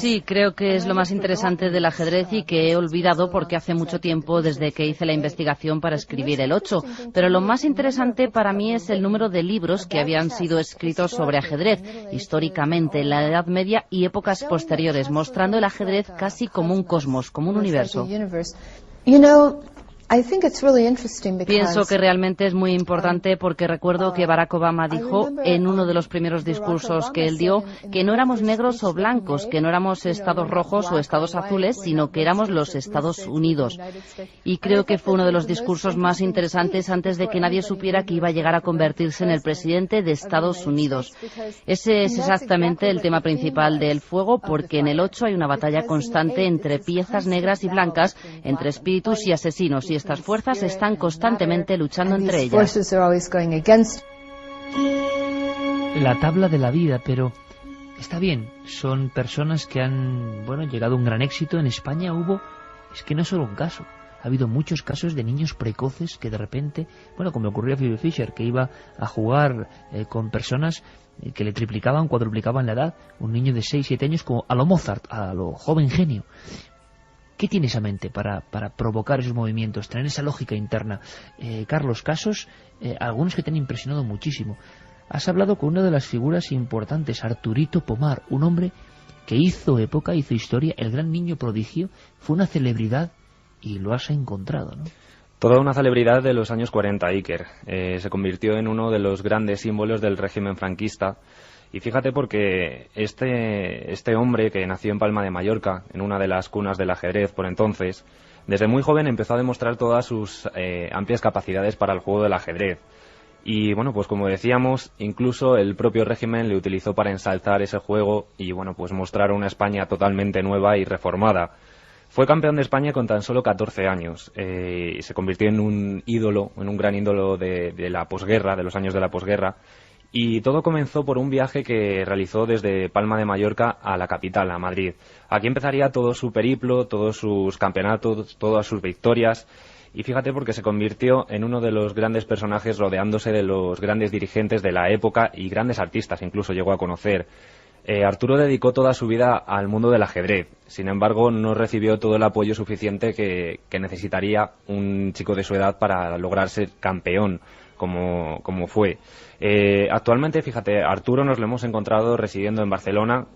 Sí, creo que es lo más interesante del ajedrez y que he olvidado porque hace mucho tiempo desde que hice la investigación para escribir el 8. Pero lo más interesante para mí es el número de libros que habían sido escritos sobre ajedrez, históricamente, en la Edad Media y épocas posteriores, mostrando el ajedrez casi como un cosmos, como un universo. Pienso que realmente es muy importante porque recuerdo que Barack Obama dijo en uno de los primeros discursos que él dio que no éramos negros o blancos, que no éramos estados rojos o estados azules, sino que éramos los Estados Unidos. Y creo que fue uno de los discursos más interesantes antes de que nadie supiera que iba a llegar a convertirse en el presidente de Estados Unidos. Ese es exactamente el tema principal del fuego, porque en el 8 hay una batalla constante entre piezas negras y blancas, entre espíritus y asesinos, y estas fuerzas están constantemente luchando entre ellas. La tabla de la vida, pero está bien, son personas que han, llegado a un gran éxito. En España es que no es solo un caso, ha habido muchos casos de niños precoces que de repente, como ocurrió a Phoebe Fisher, que iba a jugar con personas que le triplicaban, cuadruplicaban la edad, un niño de 6-7 años como a lo Mozart, a lo joven genio. ¿Qué tiene esa mente para provocar esos movimientos, tener esa lógica interna? Carlos, casos, algunos que te han impresionado muchísimo. Has hablado con una de las figuras importantes, Arturito Pomar, un hombre que hizo época, hizo historia, el gran niño prodigio, fue una celebridad y lo has encontrado, ¿no? Toda una celebridad de los años 40, Iker. Se convirtió en uno de los grandes símbolos del régimen franquista. Y fíjate porque este hombre que nació en Palma de Mallorca, en una de las cunas del ajedrez por entonces, desde muy joven empezó a demostrar todas sus amplias capacidades para el juego del ajedrez. Y pues como decíamos, incluso el propio régimen le utilizó para ensalzar ese juego y mostrar una España totalmente nueva y reformada. Fue campeón de España con tan solo 14 años y se convirtió en un ídolo, en un gran ídolo de la posguerra, de los años de la posguerra. Y todo comenzó por un viaje que realizó desde Palma de Mallorca a la capital, a Madrid. Aquí empezaría todo su periplo, todos sus campeonatos, todas sus victorias. Y fíjate porque se convirtió en uno de los grandes personajes rodeándose de los grandes dirigentes de la época y grandes artistas, incluso llegó a conocer. Arturo dedicó toda su vida al mundo del ajedrez. Sin embargo, no recibió todo el apoyo suficiente que necesitaría un chico de su edad para lograr ser campeón, como fue. Actualmente, fíjate, Arturo nos lo hemos encontrado residiendo en Barcelona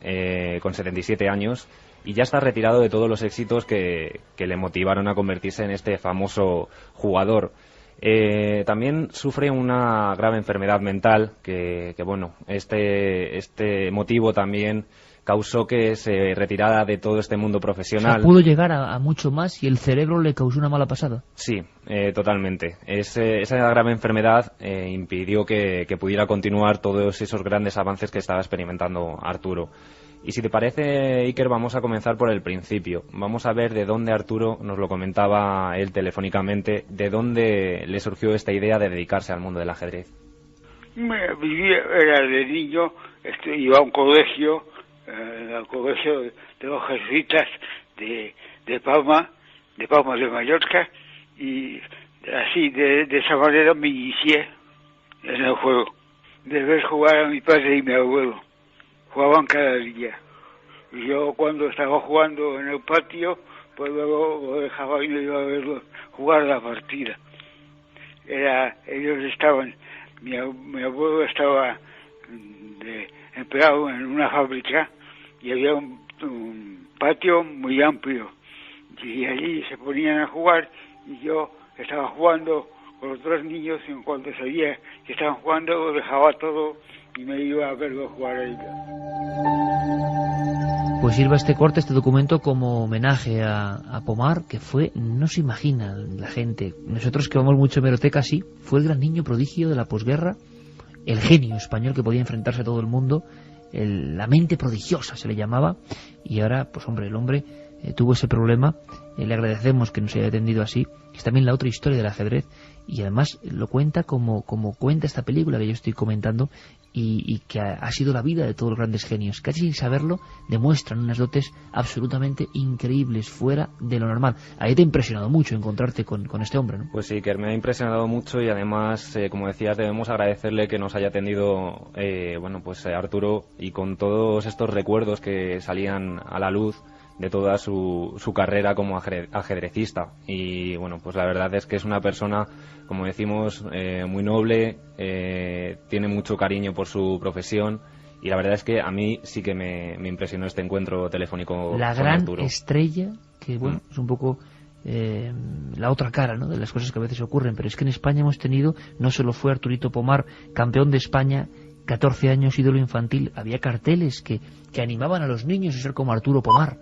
con 77 años y ya está retirado de todos los éxitos que le motivaron a convertirse en este famoso jugador. También sufre una grave enfermedad mental que este motivo también causó que se retirara de todo este mundo profesional. O sea, pudo llegar a mucho más y el cerebro le causó una mala pasada. Sí, totalmente. Esa grave enfermedad impidió que pudiera continuar todos esos grandes avances que estaba experimentando Arturo. Y si te parece, Iker, vamos a comenzar por el principio. Vamos a ver de dónde Arturo, nos lo comentaba él telefónicamente, de dónde le surgió esta idea de dedicarse al mundo del ajedrez. Era de niño, iba a un colegio, al colegio de los jesuitas de Palma de Mallorca, y así, de esa manera me inicié en el juego. De ver jugar a mi padre y mi abuelo. Jugaban cada día. Y yo cuando estaba jugando en el patio, pues luego lo dejaba y me iba a verlo jugar la partida. Ellos estaban, mi abuelo estaba empleado en una fábrica y había un patio muy amplio. Y allí se ponían a jugar y yo estaba jugando con los otros niños y en cuanto sabía que estaban jugando lo dejaba todo y me iba a verlo jugar a ellos. Pues sirva este corte, este documento, como homenaje a Pomar, que fue, no se imagina la gente, nosotros que vamos mucho a hemeroteca, sí, fue el gran niño prodigio de la posguerra, el genio español que podía enfrentarse a todo el mundo, la mente prodigiosa se le llamaba, y ahora, pues hombre, el hombre tuvo ese problema, le agradecemos que nos haya atendido así. Es también la otra historia del ajedrez, y además lo cuenta como cuenta esta película que yo estoy comentando, y que ha sido la vida de todos los grandes genios. Casi sin saberlo demuestran unas dotes absolutamente increíbles, fuera de lo normal. Ahí te ha impresionado mucho encontrarte con este hombre, ¿no? Pues sí, que me ha impresionado mucho, y además, como decías, debemos agradecerle que nos haya atendido Arturo, y con todos estos recuerdos que salían a la luz de toda su carrera como ajedrecista. Y bueno, pues la verdad es que es una persona, como decimos, muy noble, tiene mucho cariño por su profesión, y la verdad es que a mí sí que me impresionó este encuentro telefónico la con gran Arturo. Estrella, que bueno, es un poco la otra cara, ¿no?, de las cosas que a veces ocurren, pero es que en España hemos tenido, no solo fue Arturito Pomar, campeón de España, 14 años, ídolo infantil, había carteles que animaban a los niños a ser como Arturo Pomar.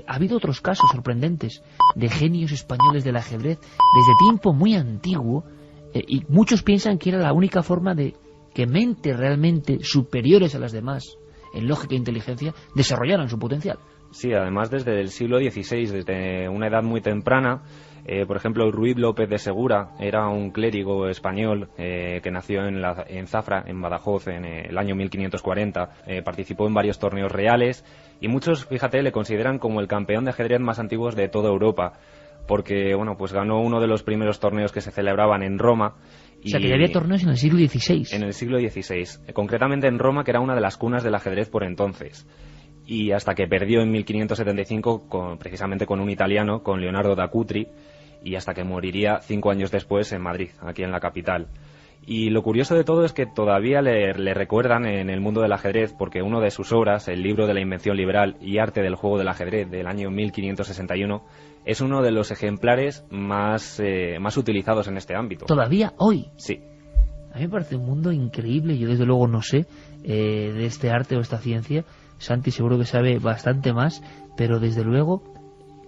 Ha habido otros casos sorprendentes de genios españoles del ajedrez desde tiempo muy antiguo, y muchos piensan que era la única forma de que mentes realmente superiores a las demás en lógica e inteligencia desarrollaran su potencial. Sí, además desde el siglo XVI, desde una edad muy temprana. Por ejemplo, Ruiz López de Segura era un clérigo español que nació en Zafra, en Badajoz, en el año 1540. Participó en varios torneos reales, y muchos, fíjate, le consideran como el campeón de ajedrez más antiguo de toda Europa, porque bueno, pues ganó uno de los primeros torneos que se celebraban en Roma. O sea, que ya había torneos en el siglo XVI. En el siglo XVI, concretamente en Roma, que era una de las cunas del ajedrez por entonces. Y hasta que perdió en 1575 precisamente con un italiano, con Leonardo da Cutri, y hasta que moriría 5 años después en Madrid, aquí en la capital. Y lo curioso de todo es que todavía le recuerdan en el mundo del ajedrez, porque uno de sus obras, el libro de la invención liberal y arte del juego del ajedrez del año 1561, es uno de los ejemplares más utilizados en este ámbito. ¿Todavía hoy? Sí. A mí me parece un mundo increíble. Yo desde luego no sé de este arte o esta ciencia. Santi seguro que sabe bastante más, pero desde luego,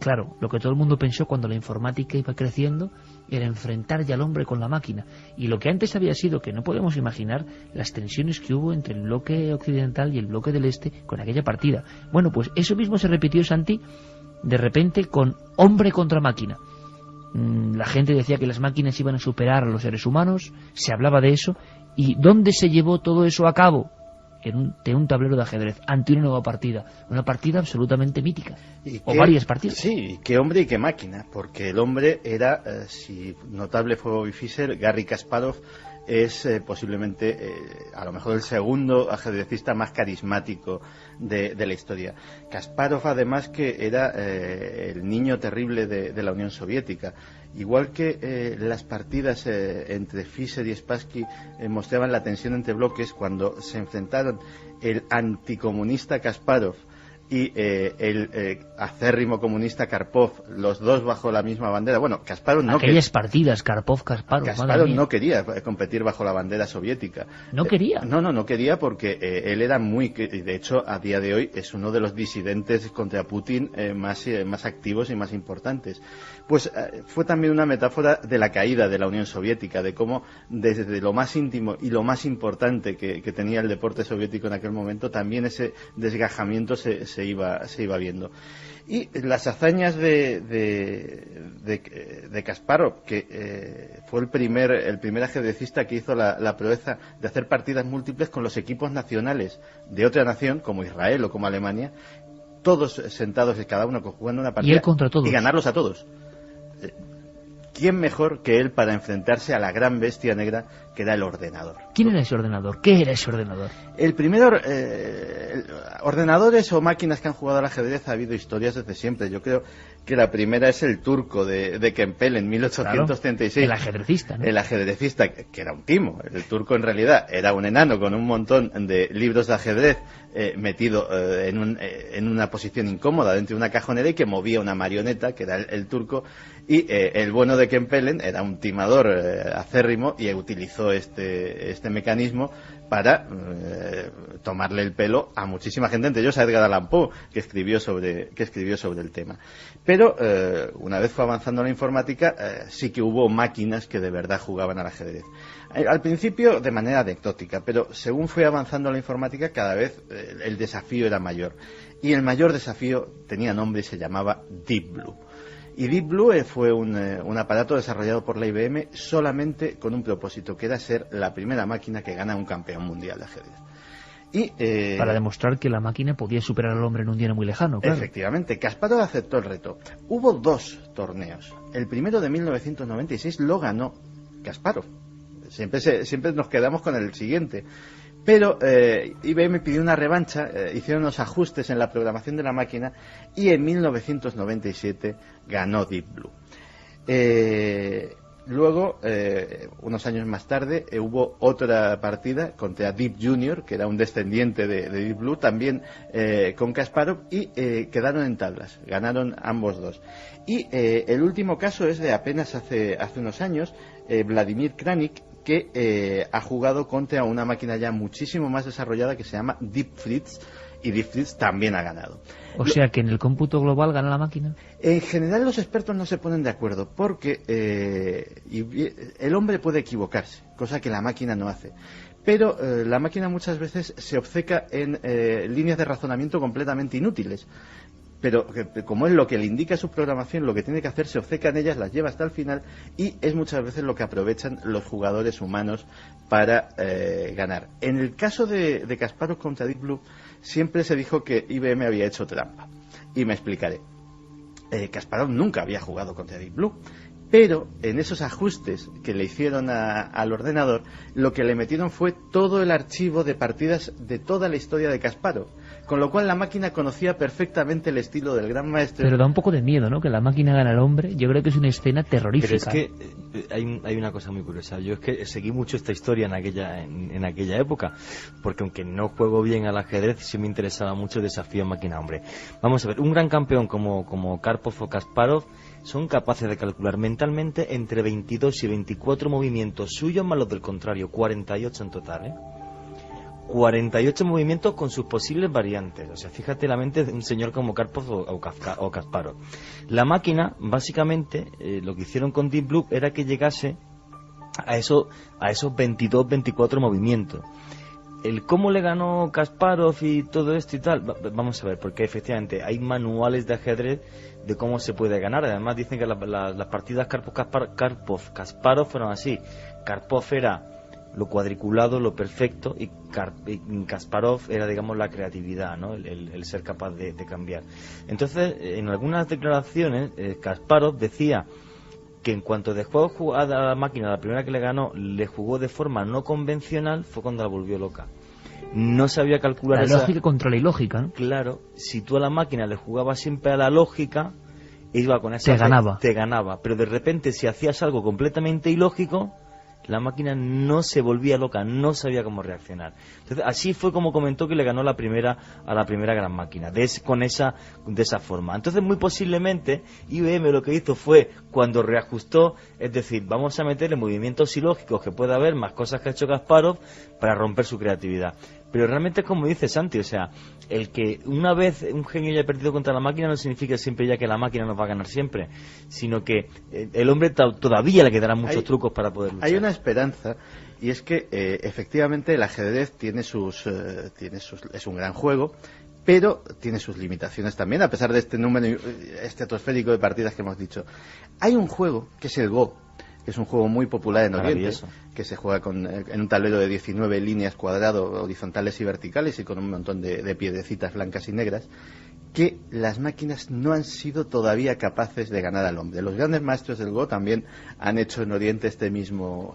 claro, lo que todo el mundo pensó cuando la informática iba creciendo era enfrentar ya al hombre con la máquina. Y lo que antes había sido, que no podemos imaginar, las tensiones que hubo entre el bloque occidental y el bloque del este con aquella partida. Bueno, pues eso mismo se repitió, Santi, de repente con hombre contra máquina. La gente decía que las máquinas iban a superar a los seres humanos, se hablaba de eso. ¿Y dónde se llevó todo eso a cabo? De un tablero de ajedrez, ante una nueva partida, una partida absolutamente mítica, o varias partidas. Sí, qué hombre y qué máquina, porque el hombre era, si notable fue Bobby Fischer, Garry Kasparov es posiblemente a lo mejor el segundo ajedrecista más carismático de la historia. Kasparov, además, que era el niño terrible de la Unión Soviética. Igual que las partidas entre Fischer y Spassky mostraban la tensión entre bloques, cuando se enfrentaron el anticomunista Kasparov y el acérrimo comunista Karpov, los dos bajo la misma bandera. Bueno, Kasparov no quería. Aquellas partidas, Karpov-Kasparov. Kasparov no quería competir bajo la bandera soviética. ¿No quería? No quería, porque él era de hecho, a día de hoy es uno de los disidentes contra Putin más activos y más importantes. Pues fue también una metáfora de la caída de la Unión Soviética, de cómo desde lo más íntimo y lo más importante que tenía el deporte soviético en aquel momento, también ese desgajamiento se iba viendo. Y las hazañas de Kasparov, que fue el primer ajedrecista que hizo la proeza de hacer partidas múltiples con los equipos nacionales de otra nación, como Israel o como Alemania, todos sentados, cada uno jugando una partida, y él contra todos, y ganarlos a todos. ¿quién mejor que él para enfrentarse a la gran bestia negra que era el ordenador? ¿Quién era ese ordenador? ¿Qué era ese ordenador? El primero, ordenadores o máquinas que han jugado al ajedrez ha habido historias desde siempre. Yo creo que la primera es el turco de Kempel en 1836. Claro, el ajedrecista, ¿no? El ajedrecista, que era un timo. El turco en realidad era un enano con un montón de libros de ajedrez metido en una posición incómoda dentro de una cajonera y que movía una marioneta, que era el turco. Y el bueno de Kempelen era un timador acérrimo y utilizó este mecanismo para tomarle el pelo a muchísima gente, entre ellos a Edgar Allan Poe, que escribió sobre el tema. Pero una vez fue avanzando la informática, sí que hubo máquinas que de verdad jugaban al ajedrez. Al principio de manera anecdótica, pero según fue avanzando la informática, cada vez el desafío era mayor. Y el mayor desafío tenía nombre y se llamaba Deep Blue. Y Deep Blue fue un aparato desarrollado por la IBM solamente con un propósito, que era ser la primera máquina que gana un campeón mundial de ajedrez. Y, para demostrar que la máquina podía superar al hombre en un día no muy lejano, claro. Efectivamente, Kasparov aceptó el reto. Hubo 2 torneos. El primero de 1996 lo ganó Kasparov. Siempre nos quedamos con el siguiente. Pero IBM pidió una revancha, hicieron unos ajustes en la programación de la máquina y en 1997 ganó Deep Blue. Luego, unos años más tarde, hubo otra partida contra Deep Junior, que era un descendiente de Deep Blue, también con Kasparov, y quedaron en tablas, ganaron ambos dos. Y el último caso es de apenas hace unos años, Vladimir Kranich, que ha jugado contra una máquina ya muchísimo más desarrollada que se llama Deep Fritz, y Deep Fritz también ha ganado. O sea que en el cómputo global gana la máquina. En general los expertos no se ponen de acuerdo porque el hombre puede equivocarse, cosa que la máquina no hace. Pero la máquina muchas veces se obceca en líneas de razonamiento completamente inútiles. Pero como es lo que le indica su programación, lo que tiene que hacer, se obceca en ellas, las lleva hasta el final y es muchas veces lo que aprovechan los jugadores humanos para ganar. En el caso de Kasparov contra Deep Blue, siempre se dijo que IBM había hecho trampa. Y me explicaré. Kasparov nunca había jugado contra Deep Blue, pero en esos ajustes que le hicieron al ordenador, lo que le metieron fue todo el archivo de partidas de toda la historia de Kasparov. Con lo cual la máquina conocía perfectamente el estilo del gran maestro. Pero da un poco de miedo, ¿no? Que la máquina gane al hombre. Yo creo que es una escena terrorífica. Pero es que hay una cosa muy curiosa. Yo es que seguí mucho esta historia en aquella época, porque aunque no juego bien al ajedrez, sí me interesaba mucho el desafío máquina-hombre. Vamos a ver, un gran campeón como Karpov o Kasparov son capaces de calcular mentalmente entre 22 y 24 movimientos suyos más los del contrario, 48 en total, ¿eh? 48 movimientos con sus posibles variantes. O sea, fíjate la mente de un señor como Karpov o Kasparov. La máquina, básicamente, lo que hicieron con Deep Blue era que llegase a esos 22, 24 movimientos. El cómo le ganó Kasparov y todo esto y tal, vamos a ver, porque efectivamente hay manuales de ajedrez de cómo se puede ganar. Además dicen que las partidas Karpov-Kasparov fueron así. Karpov era lo cuadriculado, lo perfecto, y Kasparov era, digamos, la creatividad, ¿no? El ser capaz de cambiar. Entonces, en algunas declaraciones, Kasparov decía que en cuanto dejó a la máquina, la primera que le ganó, le jugó de forma no convencional, fue cuando la volvió loca. No sabía calcular la lógica contra la ilógica, ¿no? Claro, si tú a la máquina le jugabas siempre a la lógica, iba con esa te ganaba. Pero de repente, si hacías algo completamente ilógico, la máquina no se volvía loca, no sabía cómo reaccionar. Entonces, así fue como comentó que le ganó a la primera gran máquina, de esa forma. Entonces, muy posiblemente, IBM lo que hizo fue, cuando reajustó, es decir, vamos a meterle movimientos ilógicos que pueda haber, más cosas que ha hecho Kasparov, para romper su creatividad. Pero realmente es como dice Santi, o sea, el que una vez un genio haya perdido contra la máquina no significa siempre ya que la máquina nos va a ganar siempre, sino que el hombre todavía le quedarán muchos trucos para poder luchar. Hay una esperanza, y es que efectivamente el ajedrez es un gran juego, pero tiene sus limitaciones también, a pesar de este número estratosférico de partidas que hemos dicho. Hay un juego que es el Go, que es un juego muy popular en Oriente, que se juega en un tablero de 19 líneas cuadrado, horizontales y verticales, y con un montón de piedrecitas blancas y negras, que las máquinas no han sido todavía capaces de ganar al hombre. Los grandes maestros del Go también han hecho en Oriente este mismo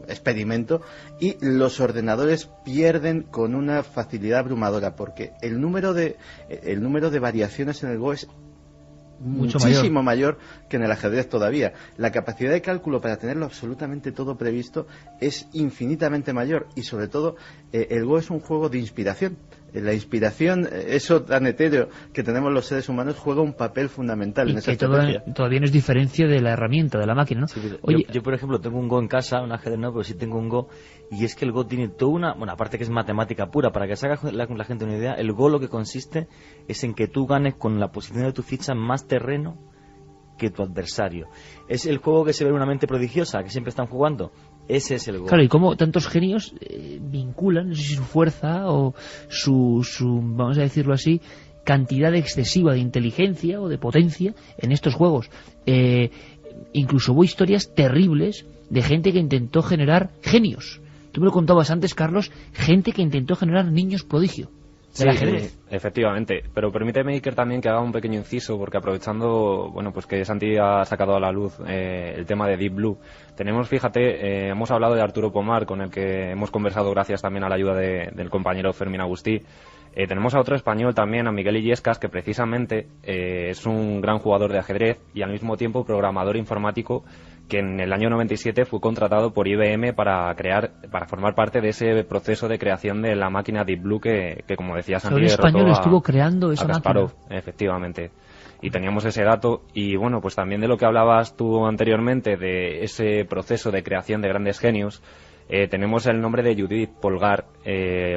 experimento, y los ordenadores pierden con una facilidad abrumadora, porque el número de variaciones en el Go es muchísimo mayor que en el ajedrez todavía. La capacidad de cálculo para tenerlo absolutamente todo previsto es infinitamente mayor, y sobre todo el Go es un juego de inspiración. La inspiración, eso tan etéreo que tenemos los seres humanos, juega un papel fundamental en esa estrategia. Todavía no es diferencia de la herramienta, de la máquina, ¿no? Sí, oye, yo, por ejemplo, tengo un Go en casa, un ajedrez no, pero sí tengo un Go, y es que el Go tiene toda una... Bueno, aparte que es matemática pura, para que se haga la gente una idea, el Go lo que consiste es en que tú ganes con la posición de tu ficha más terreno que tu adversario. Es el juego que se ve en una mente prodigiosa, que siempre están jugando. Ese es el Go. Claro, y cómo tantos genios vinculan, no sé si su fuerza o su, vamos a decirlo así, cantidad excesiva de inteligencia o de potencia en estos juegos. Incluso hubo historias terribles de gente que intentó generar genios. Tú me lo contabas antes, Carlos, gente que intentó generar niños prodigio. Sí, efectivamente, pero permíteme, Iker, también que haga un pequeño inciso, porque aprovechando, bueno, pues que Santi ha sacado a la luz el tema de Deep Blue, tenemos, fíjate, hemos hablado de Arturo Pomar, con el que hemos conversado gracias también a la ayuda del compañero Fermín Agustí. Tenemos a otro español también, a Miguel Illescas, que precisamente es un gran jugador de ajedrez y al mismo tiempo programador informático, que en el año 97 fue contratado por IBM para formar parte de ese proceso de creación de la máquina Deep Blue que como decía Santi, un español estuvo creando esa Kasparov, máquina. Efectivamente. Y teníamos ese dato, y bueno, pues también de lo que hablabas tú anteriormente, de ese proceso de creación de grandes genios, tenemos el nombre de Judith Polgar,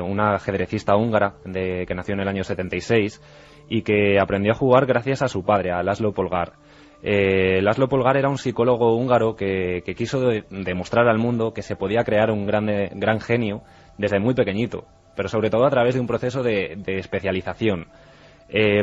una ajedrecista húngara que nació en el año 76 y que aprendió a jugar gracias a su padre, a Laszlo Polgar. Laszlo Polgar era un psicólogo húngaro que quiso demostrar al mundo que se podía crear un gran genio desde muy pequeñito, pero sobre todo a través de un proceso de especialización.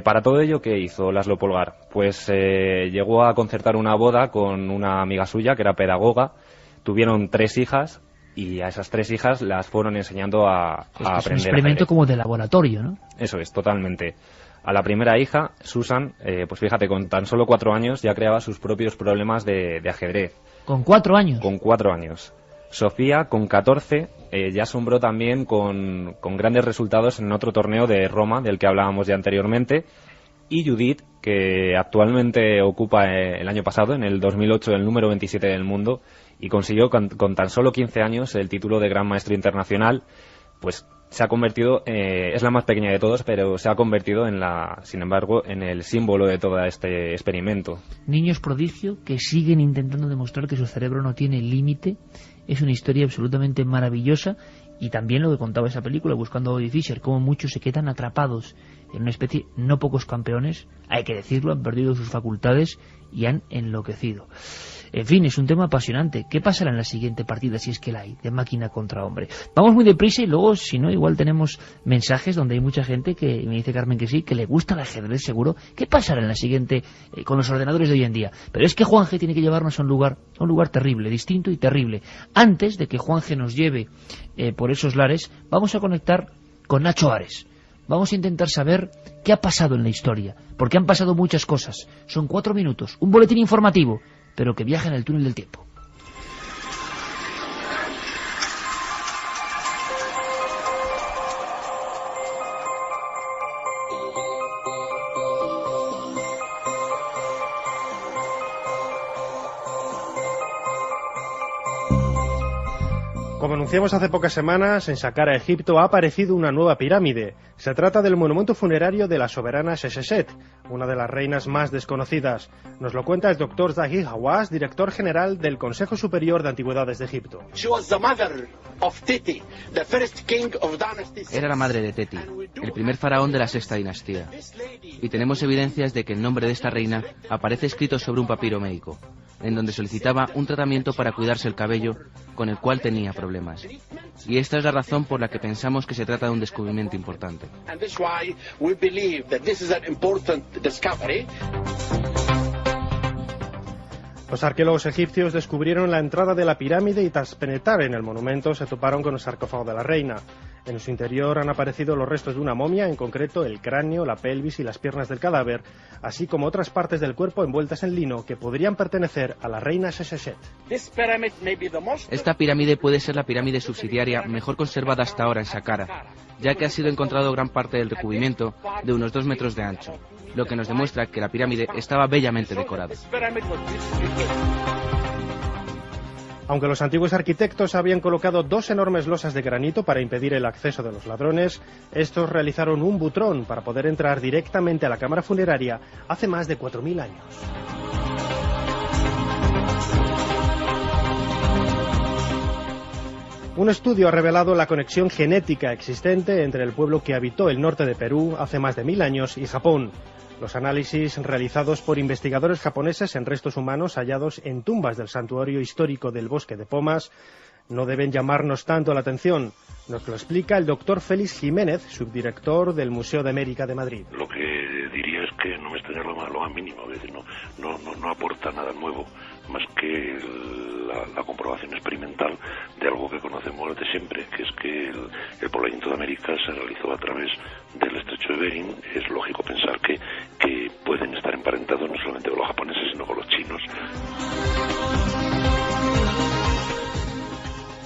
Para todo ello, ¿qué hizo Laszlo Polgar? Pues llegó a concertar una boda con una amiga suya que era pedagoga, tuvieron 3 hijas y a esas 3 hijas las fueron enseñando a aprender. Es un experimento como de laboratorio, ¿no? Eso es, totalmente. A la primera hija, Susan, pues fíjate, con tan solo 4 años ya creaba sus propios problemas de ajedrez. ¿Con 4 años? Con 4 años. Sofía, con 14, ya asombró también con grandes resultados en otro torneo de Roma, del que hablábamos ya anteriormente. Y Judith, que actualmente ocupa el año pasado, en el 2008, el número 27 del mundo, y consiguió con tan solo 15 años el título de Gran Maestro Internacional, pues se ha convertido, es la más pequeña de todos, pero se ha convertido sin embargo, en el símbolo de todo este experimento. Niños prodigio que siguen intentando demostrar que su cerebro no tiene límite. Es una historia absolutamente maravillosa, y también lo que contaba esa película, Buscando a Bobby Fischer, cómo muchos se quedan atrapados en una especie, no pocos campeones, hay que decirlo, han perdido sus facultades y han enloquecido. En fin, es un tema apasionante. ¿Qué pasará en la siguiente partida, si es que la hay, de máquina contra hombre? Vamos muy deprisa y luego, si no, igual tenemos mensajes donde hay mucha gente que me dice Carmen que sí, que le gusta el ajedrez seguro. ¿Qué pasará en la siguiente con los ordenadores de hoy en día? Pero es que Juanje tiene que llevarnos a un lugar terrible, distinto y terrible. Antes de que Juanje nos lleve por esos lares, vamos a conectar con Nacho Ares. Vamos a intentar saber qué ha pasado en la historia, porque han pasado muchas cosas. Son 4 minutos, un boletín informativo, pero que viaja en el túnel del tiempo. Como anunciamos hace pocas semanas, en Saqqara, Egipto, ha aparecido una nueva pirámide. Se trata del monumento funerario de la soberana Seseshet, una de las reinas más desconocidas. Nos lo cuenta el doctor Zahid Hawass, director general del Consejo Superior de Antigüedades de Egipto. Era la madre de Teti, el primer faraón de la sexta dinastía. Y tenemos evidencias de que el nombre de esta reina aparece escrito sobre un papiro médico, en donde solicitaba un tratamiento para cuidarse el cabello, con el cual tenía problemas. Y esta es la razón por la que pensamos que se trata de un descubrimiento importante. Los arqueólogos egipcios descubrieron la entrada de la pirámide y tras penetrar en el monumento se toparon con el sarcófago de la reina. En su interior han aparecido los restos de una momia, en concreto el cráneo, la pelvis y las piernas del cadáver, así como otras partes del cuerpo envueltas en lino que podrían pertenecer a la reina Seseshet. Esta pirámide puede ser la pirámide subsidiaria mejor conservada hasta ahora en Saqqara, ya que ha sido encontrado gran parte del recubrimiento de unos 2 metros de ancho, lo que nos demuestra que la pirámide estaba bellamente decorada. Aunque los antiguos arquitectos habían colocado 2 enormes losas de granito para impedir el acceso de los ladrones, estos realizaron un butrón para poder entrar directamente a la cámara funeraria hace más de 4.000 años. Un estudio ha revelado la conexión genética existente entre el pueblo que habitó el norte de Perú hace más de 1000 años y Japón. Los análisis realizados por investigadores japoneses en restos humanos hallados en tumbas del santuario histórico del Bosque de Pomas no deben llamarnos tanto la atención. Nos lo explica el doctor Félix Jiménez, subdirector del Museo de América de Madrid. Lo que diría es que no me extraña lo más mínimo, es decir, no aporta nada nuevo, más que la comprobación experimental de algo que conocemos de siempre, que es que el poblamiento de América se realizó a través del estrecho de Bering. Es lógico pensar que pueden estar emparentados no solamente con los japoneses, sino con los chinos.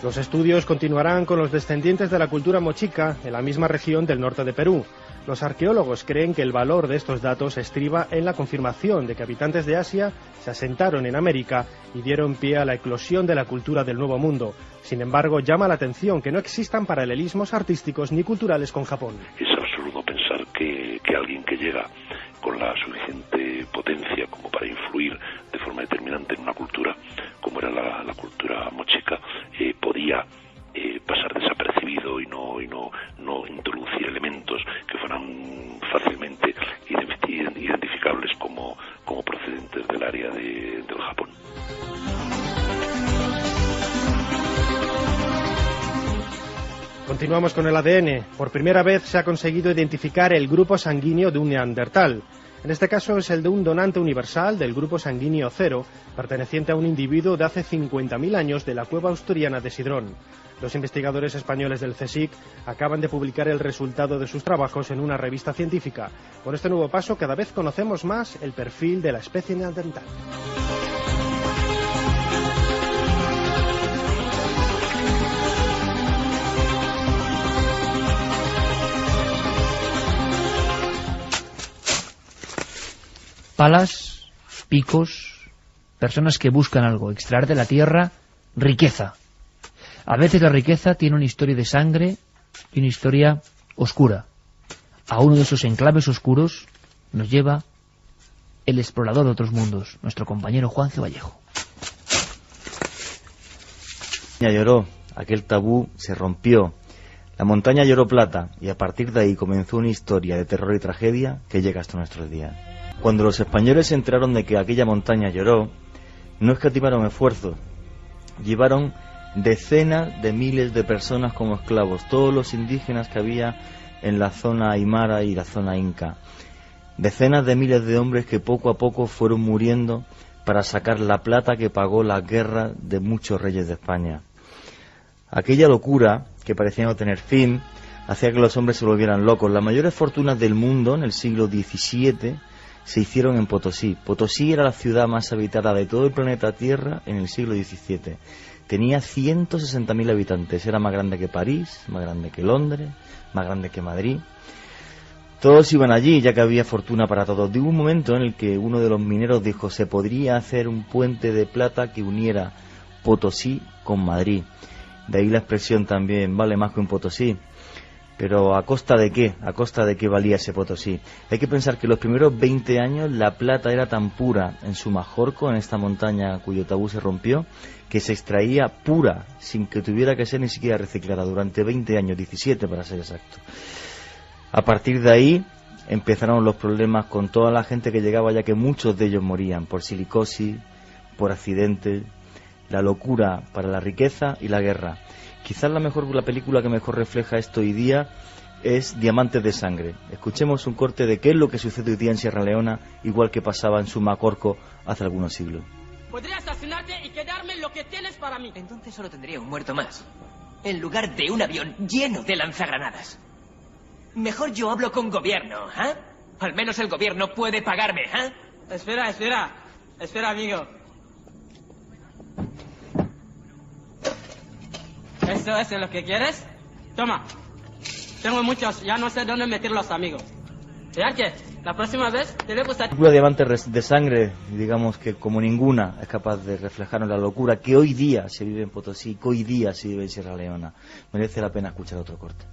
Los estudios continuarán con los descendientes de la cultura mochica en la misma región del norte de Perú. Los arqueólogos creen que el valor de estos datos estriba en la confirmación de que habitantes de Asia se asentaron en América y dieron pie a la eclosión de la cultura del Nuevo Mundo. Sin embargo, llama la atención que no existan paralelismos artísticos ni culturales con Japón. Es absurdo pensar que alguien que llega con la suficiente potencia como para influir de forma determinante en una cultura, como era la cultura mochica, podía pasar desapercibido y no introducir elementos que fueran fácilmente identificables como procedentes del área del Japón. Continuamos con el ADN. Por primera vez se ha conseguido identificar el grupo sanguíneo de un neandertal. En este caso es el de un donante universal del grupo sanguíneo 0, perteneciente a un individuo de hace 50.000 años de la cueva asturiana de Sidrón. Los investigadores españoles del CSIC acaban de publicar el resultado de sus trabajos en una revista científica. Con este nuevo paso cada vez conocemos más el perfil de la especie neandertal. Palas, picos, personas que buscan algo, extraer de la tierra riqueza. A veces la riqueza tiene una historia de sangre y una historia oscura. A uno de esos enclaves oscuros nos lleva el explorador de otros mundos, nuestro compañero Juancio Vallejo. La montaña lloró, aquel tabú se rompió. La montaña lloró plata y a partir de ahí comenzó una historia de terror y tragedia que llega hasta nuestros días. Cuando los españoles se enteraron de que aquella montaña lloró, no escatimaron esfuerzos. Llevaron decenas de miles de personas como esclavos, todos los indígenas que había en la zona aymara y la zona inca. Decenas de miles de hombres que poco a poco fueron muriendo para sacar la plata que pagó la guerra de muchos reyes de España. Aquella locura, que parecía no tener fin, hacía que los hombres se volvieran locos. Las mayores fortunas del mundo en el siglo XVII se hicieron en Potosí. Potosí era la ciudad más habitada de todo el planeta Tierra en el siglo XVII. Tenía 160.000 habitantes. Era más grande que París, más grande que Londres, más grande que Madrid. Todos iban allí, ya que había fortuna para todos. Hubo un momento en el que uno de los mineros dijo: se podría hacer un puente de plata que uniera Potosí con Madrid. De ahí la expresión también, vale más que un Potosí. Pero ¿a costa de qué? ¿A costa de qué valía ese Potosí? Hay que pensar que los primeros 20 años la plata era tan pura en Sumajorco, en esta montaña cuyo tabú se rompió, que se extraía pura, sin que tuviera que ser ni siquiera reciclada, durante 20 años, 17 para ser exacto. A partir de ahí empezaron los problemas con toda la gente que llegaba, ya que muchos de ellos morían por silicosis, por accidentes, la locura para la riqueza y la guerra. Quizás la película que mejor refleja esto hoy día es Diamantes de Sangre. Escuchemos un corte de qué es lo que sucede hoy día en Sierra Leona, igual que pasaba en Sumacorco hace algunos siglos. Podría asesinarte y quedarme lo que tienes para mí. Entonces solo tendría un muerto más. en lugar de un avión lleno de lanzagranadas. Mejor yo hablo con gobierno, ¿eh? Al menos el gobierno puede pagarme, ¿eh? Espera, amigo. ¿Eso es lo que quieres? Toma. Tengo muchos, ya no sé dónde meterlos, amigos. Ya que la próxima vez te le gusta... Película Diamantes de Sangre, digamos que como ninguna es capaz de reflejarnos la locura que hoy día se vive en Potosí, que hoy día se vive en Sierra Leona. Merece la pena escuchar otro corte.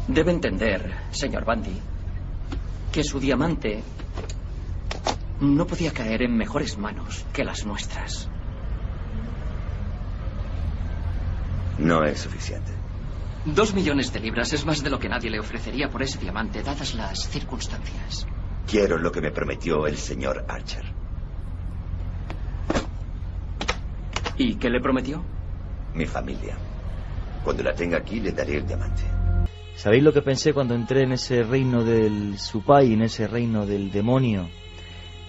Debe entender, señor Bundy, que su diamante no podía caer en mejores manos que las nuestras. No es suficiente. 2 millones de libras es más de lo que nadie le ofrecería por ese diamante, dadas las circunstancias. Quiero lo que me prometió el señor Archer. ¿Y qué le prometió? Mi familia. Cuando la tenga aquí, le daré el diamante. ¿Sabéis lo que pensé cuando entré en ese reino del Supai, en ese reino del demonio?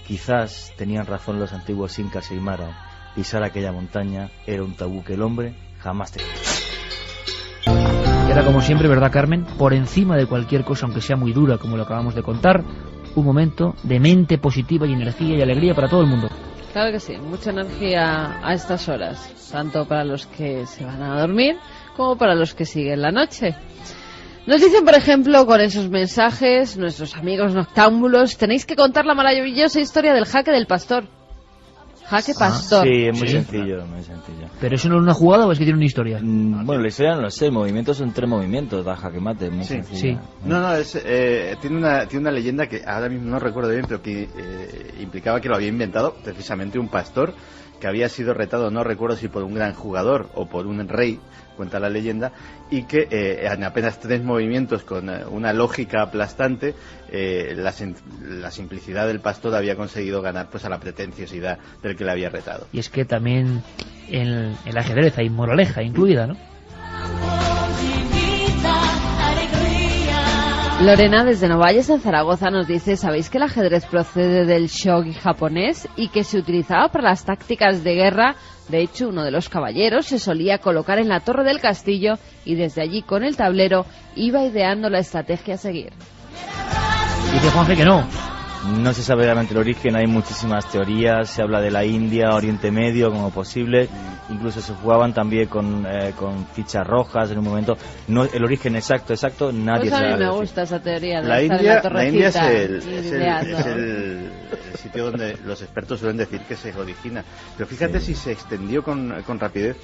Quizás tenían razón los antiguos incas y aymaras. Pisar aquella montaña era un tabú que el hombre jamás tenía. Y ahora, como siempre, ¿verdad, Carmen? Por encima de cualquier cosa, aunque sea muy dura, como lo acabamos de contar, un momento de mente positiva y energía y alegría para todo el mundo. Claro que sí, mucha energía a estas horas, tanto para los que se van a dormir como para los que siguen la noche. Nos dicen, por ejemplo, con esos mensajes, nuestros amigos noctámbulos, tenéis que contar la maravillosa historia del jaque del pastor. Jaque pastor. Sí, es muy sencillo, muy sencillo. ¿Pero eso no es una jugada o es que tiene una historia? Bueno, la historia no lo sé, movimientos son 3 movimientos, da jaque mate, muy sencillo. Sí. No, tiene una leyenda que ahora mismo no recuerdo bien, pero que implicaba que lo había inventado precisamente un pastor que había sido retado, no recuerdo si por un gran jugador o por un rey, cuenta la leyenda, y que en apenas 3 movimientos con una lógica aplastante, la simplicidad del pastor había conseguido ganar pues a la pretenciosidad del que le había retado. Y es que también en el ajedrez hay moraleja incluida, ¿no? Lorena desde Novalles en Zaragoza nos dice: ¿sabéis que el ajedrez procede del shogi japonés y que se utilizaba para las tácticas de guerra? De hecho, uno de los caballeros se solía colocar en la torre del castillo y desde allí con el tablero iba ideando la estrategia a seguir. Dice Juanje que no. No se sabe realmente el origen, hay muchísimas teorías, se habla de la India, Oriente Medio como posible, incluso se jugaban también con fichas rojas en un momento. No, el origen exacto, nadie sabe. Pues a mí me gusta esa teoría de la estar India, en la torrecita. La India es el sitio donde los expertos suelen decir que se origina. Pero fíjate si se extendió con rapidez,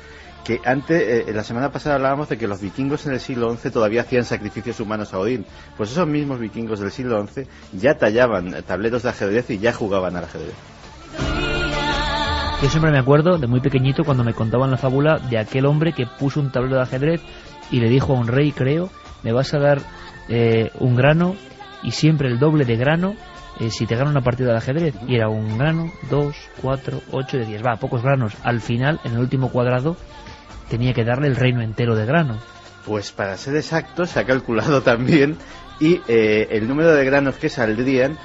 que antes, la semana pasada hablábamos de que los vikingos en el siglo XI todavía hacían sacrificios humanos a Odín. Pues esos mismos vikingos del siglo XI ya tallaban tableros de ajedrez y ya jugaban al ajedrez. Yo siempre me acuerdo de muy pequeñito cuando me contaban la fábula de aquel hombre que puso un tablero de ajedrez y le dijo a un rey, creo, me vas a dar un grano y siempre el doble de grano si te gano una partida de ajedrez. Y era un grano, 2, 4, 8 de 10. Pocos granos. Al final, en el último cuadrado, tenía que darle el reino entero de grano. Pues para ser exacto, se ha calculado también, y el número de granos que saldrían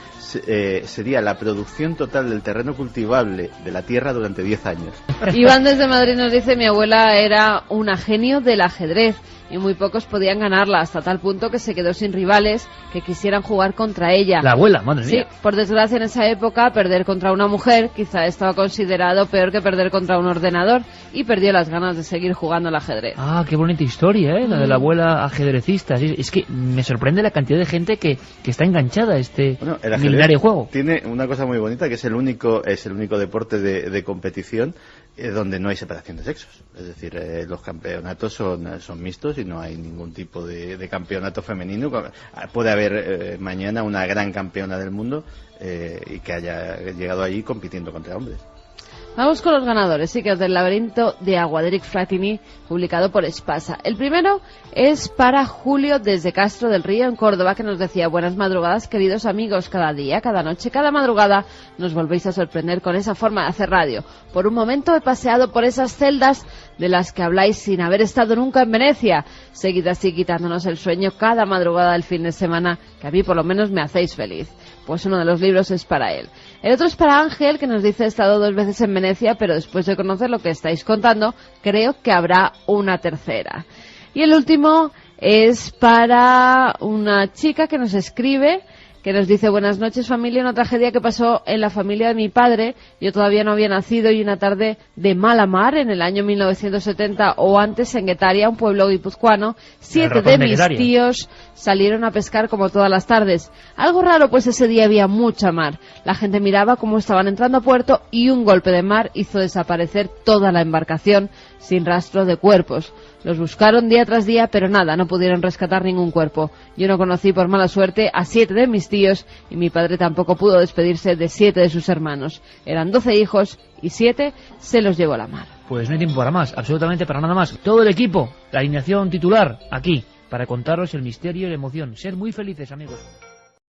sería la producción total del terreno cultivable de la tierra durante 10 años. Iván desde Madrid nos dice: mi abuela era una genio del ajedrez y muy pocos podían ganarla, hasta tal punto que se quedó sin rivales que quisieran jugar contra ella. La abuela, madre mía. Sí, por desgracia en esa época perder contra una mujer quizá estaba considerado peor que perder contra un ordenador, y perdió las ganas de seguir jugando al ajedrez. Ah, qué bonita historia, la de la abuela ajedrecista. Es que me sorprende la cantidad de gente que está enganchada a este milenario juego. Tiene una cosa muy bonita, que es el único deporte de competición donde no hay separación de sexos. Es decir, los campeonatos son mixtos y no hay ningún tipo de campeonato femenino. Puede haber mañana una gran campeona del mundo y que haya llegado allí compitiendo contra hombres. Vamos con los ganadores, sí, que es del laberinto de agua de Eric Fratini, publicado por Espasa. El primero es para Julio desde Castro del Río, en Córdoba, que nos decía: buenas madrugadas, queridos amigos, cada día, cada noche, cada madrugada nos volvéis a sorprender con esa forma de hacer radio. Por un momento he paseado por esas celdas de las que habláis sin haber estado nunca en Venecia. Seguid así quitándonos el sueño cada madrugada del fin de semana, que a mí por lo menos me hacéis feliz. Pues uno de los libros es para él. El otro es para Ángel, que nos dice: he estado 2 veces en Venecia, pero después de conocer lo que estáis contando, creo que habrá una tercera. Y el último es para una chica que nos escribe, que nos dice: buenas noches familia, una tragedia que pasó en la familia de mi padre. Yo todavía no había nacido y una tarde de mala mar en el año 1970 o antes en Guetaria, un pueblo guipuzcoano, 7 de mis tíos salieron a pescar como todas las tardes. Algo raro, pues ese día había mucha mar. La gente miraba cómo estaban entrando a puerto y un golpe de mar hizo desaparecer toda la embarcación sin rastro de cuerpos. Los buscaron día tras día, pero nada, no pudieron rescatar ningún cuerpo. Yo no conocí por mala suerte a 7 de mis tíos y mi padre tampoco pudo despedirse de 7 de sus hermanos. Eran 12 hijos y 7 se los llevó la mar. Pues no hay tiempo para más, absolutamente para nada más. Todo el equipo, la alineación titular, aquí, para contaros el misterio y la emoción. Ser muy felices, amigos.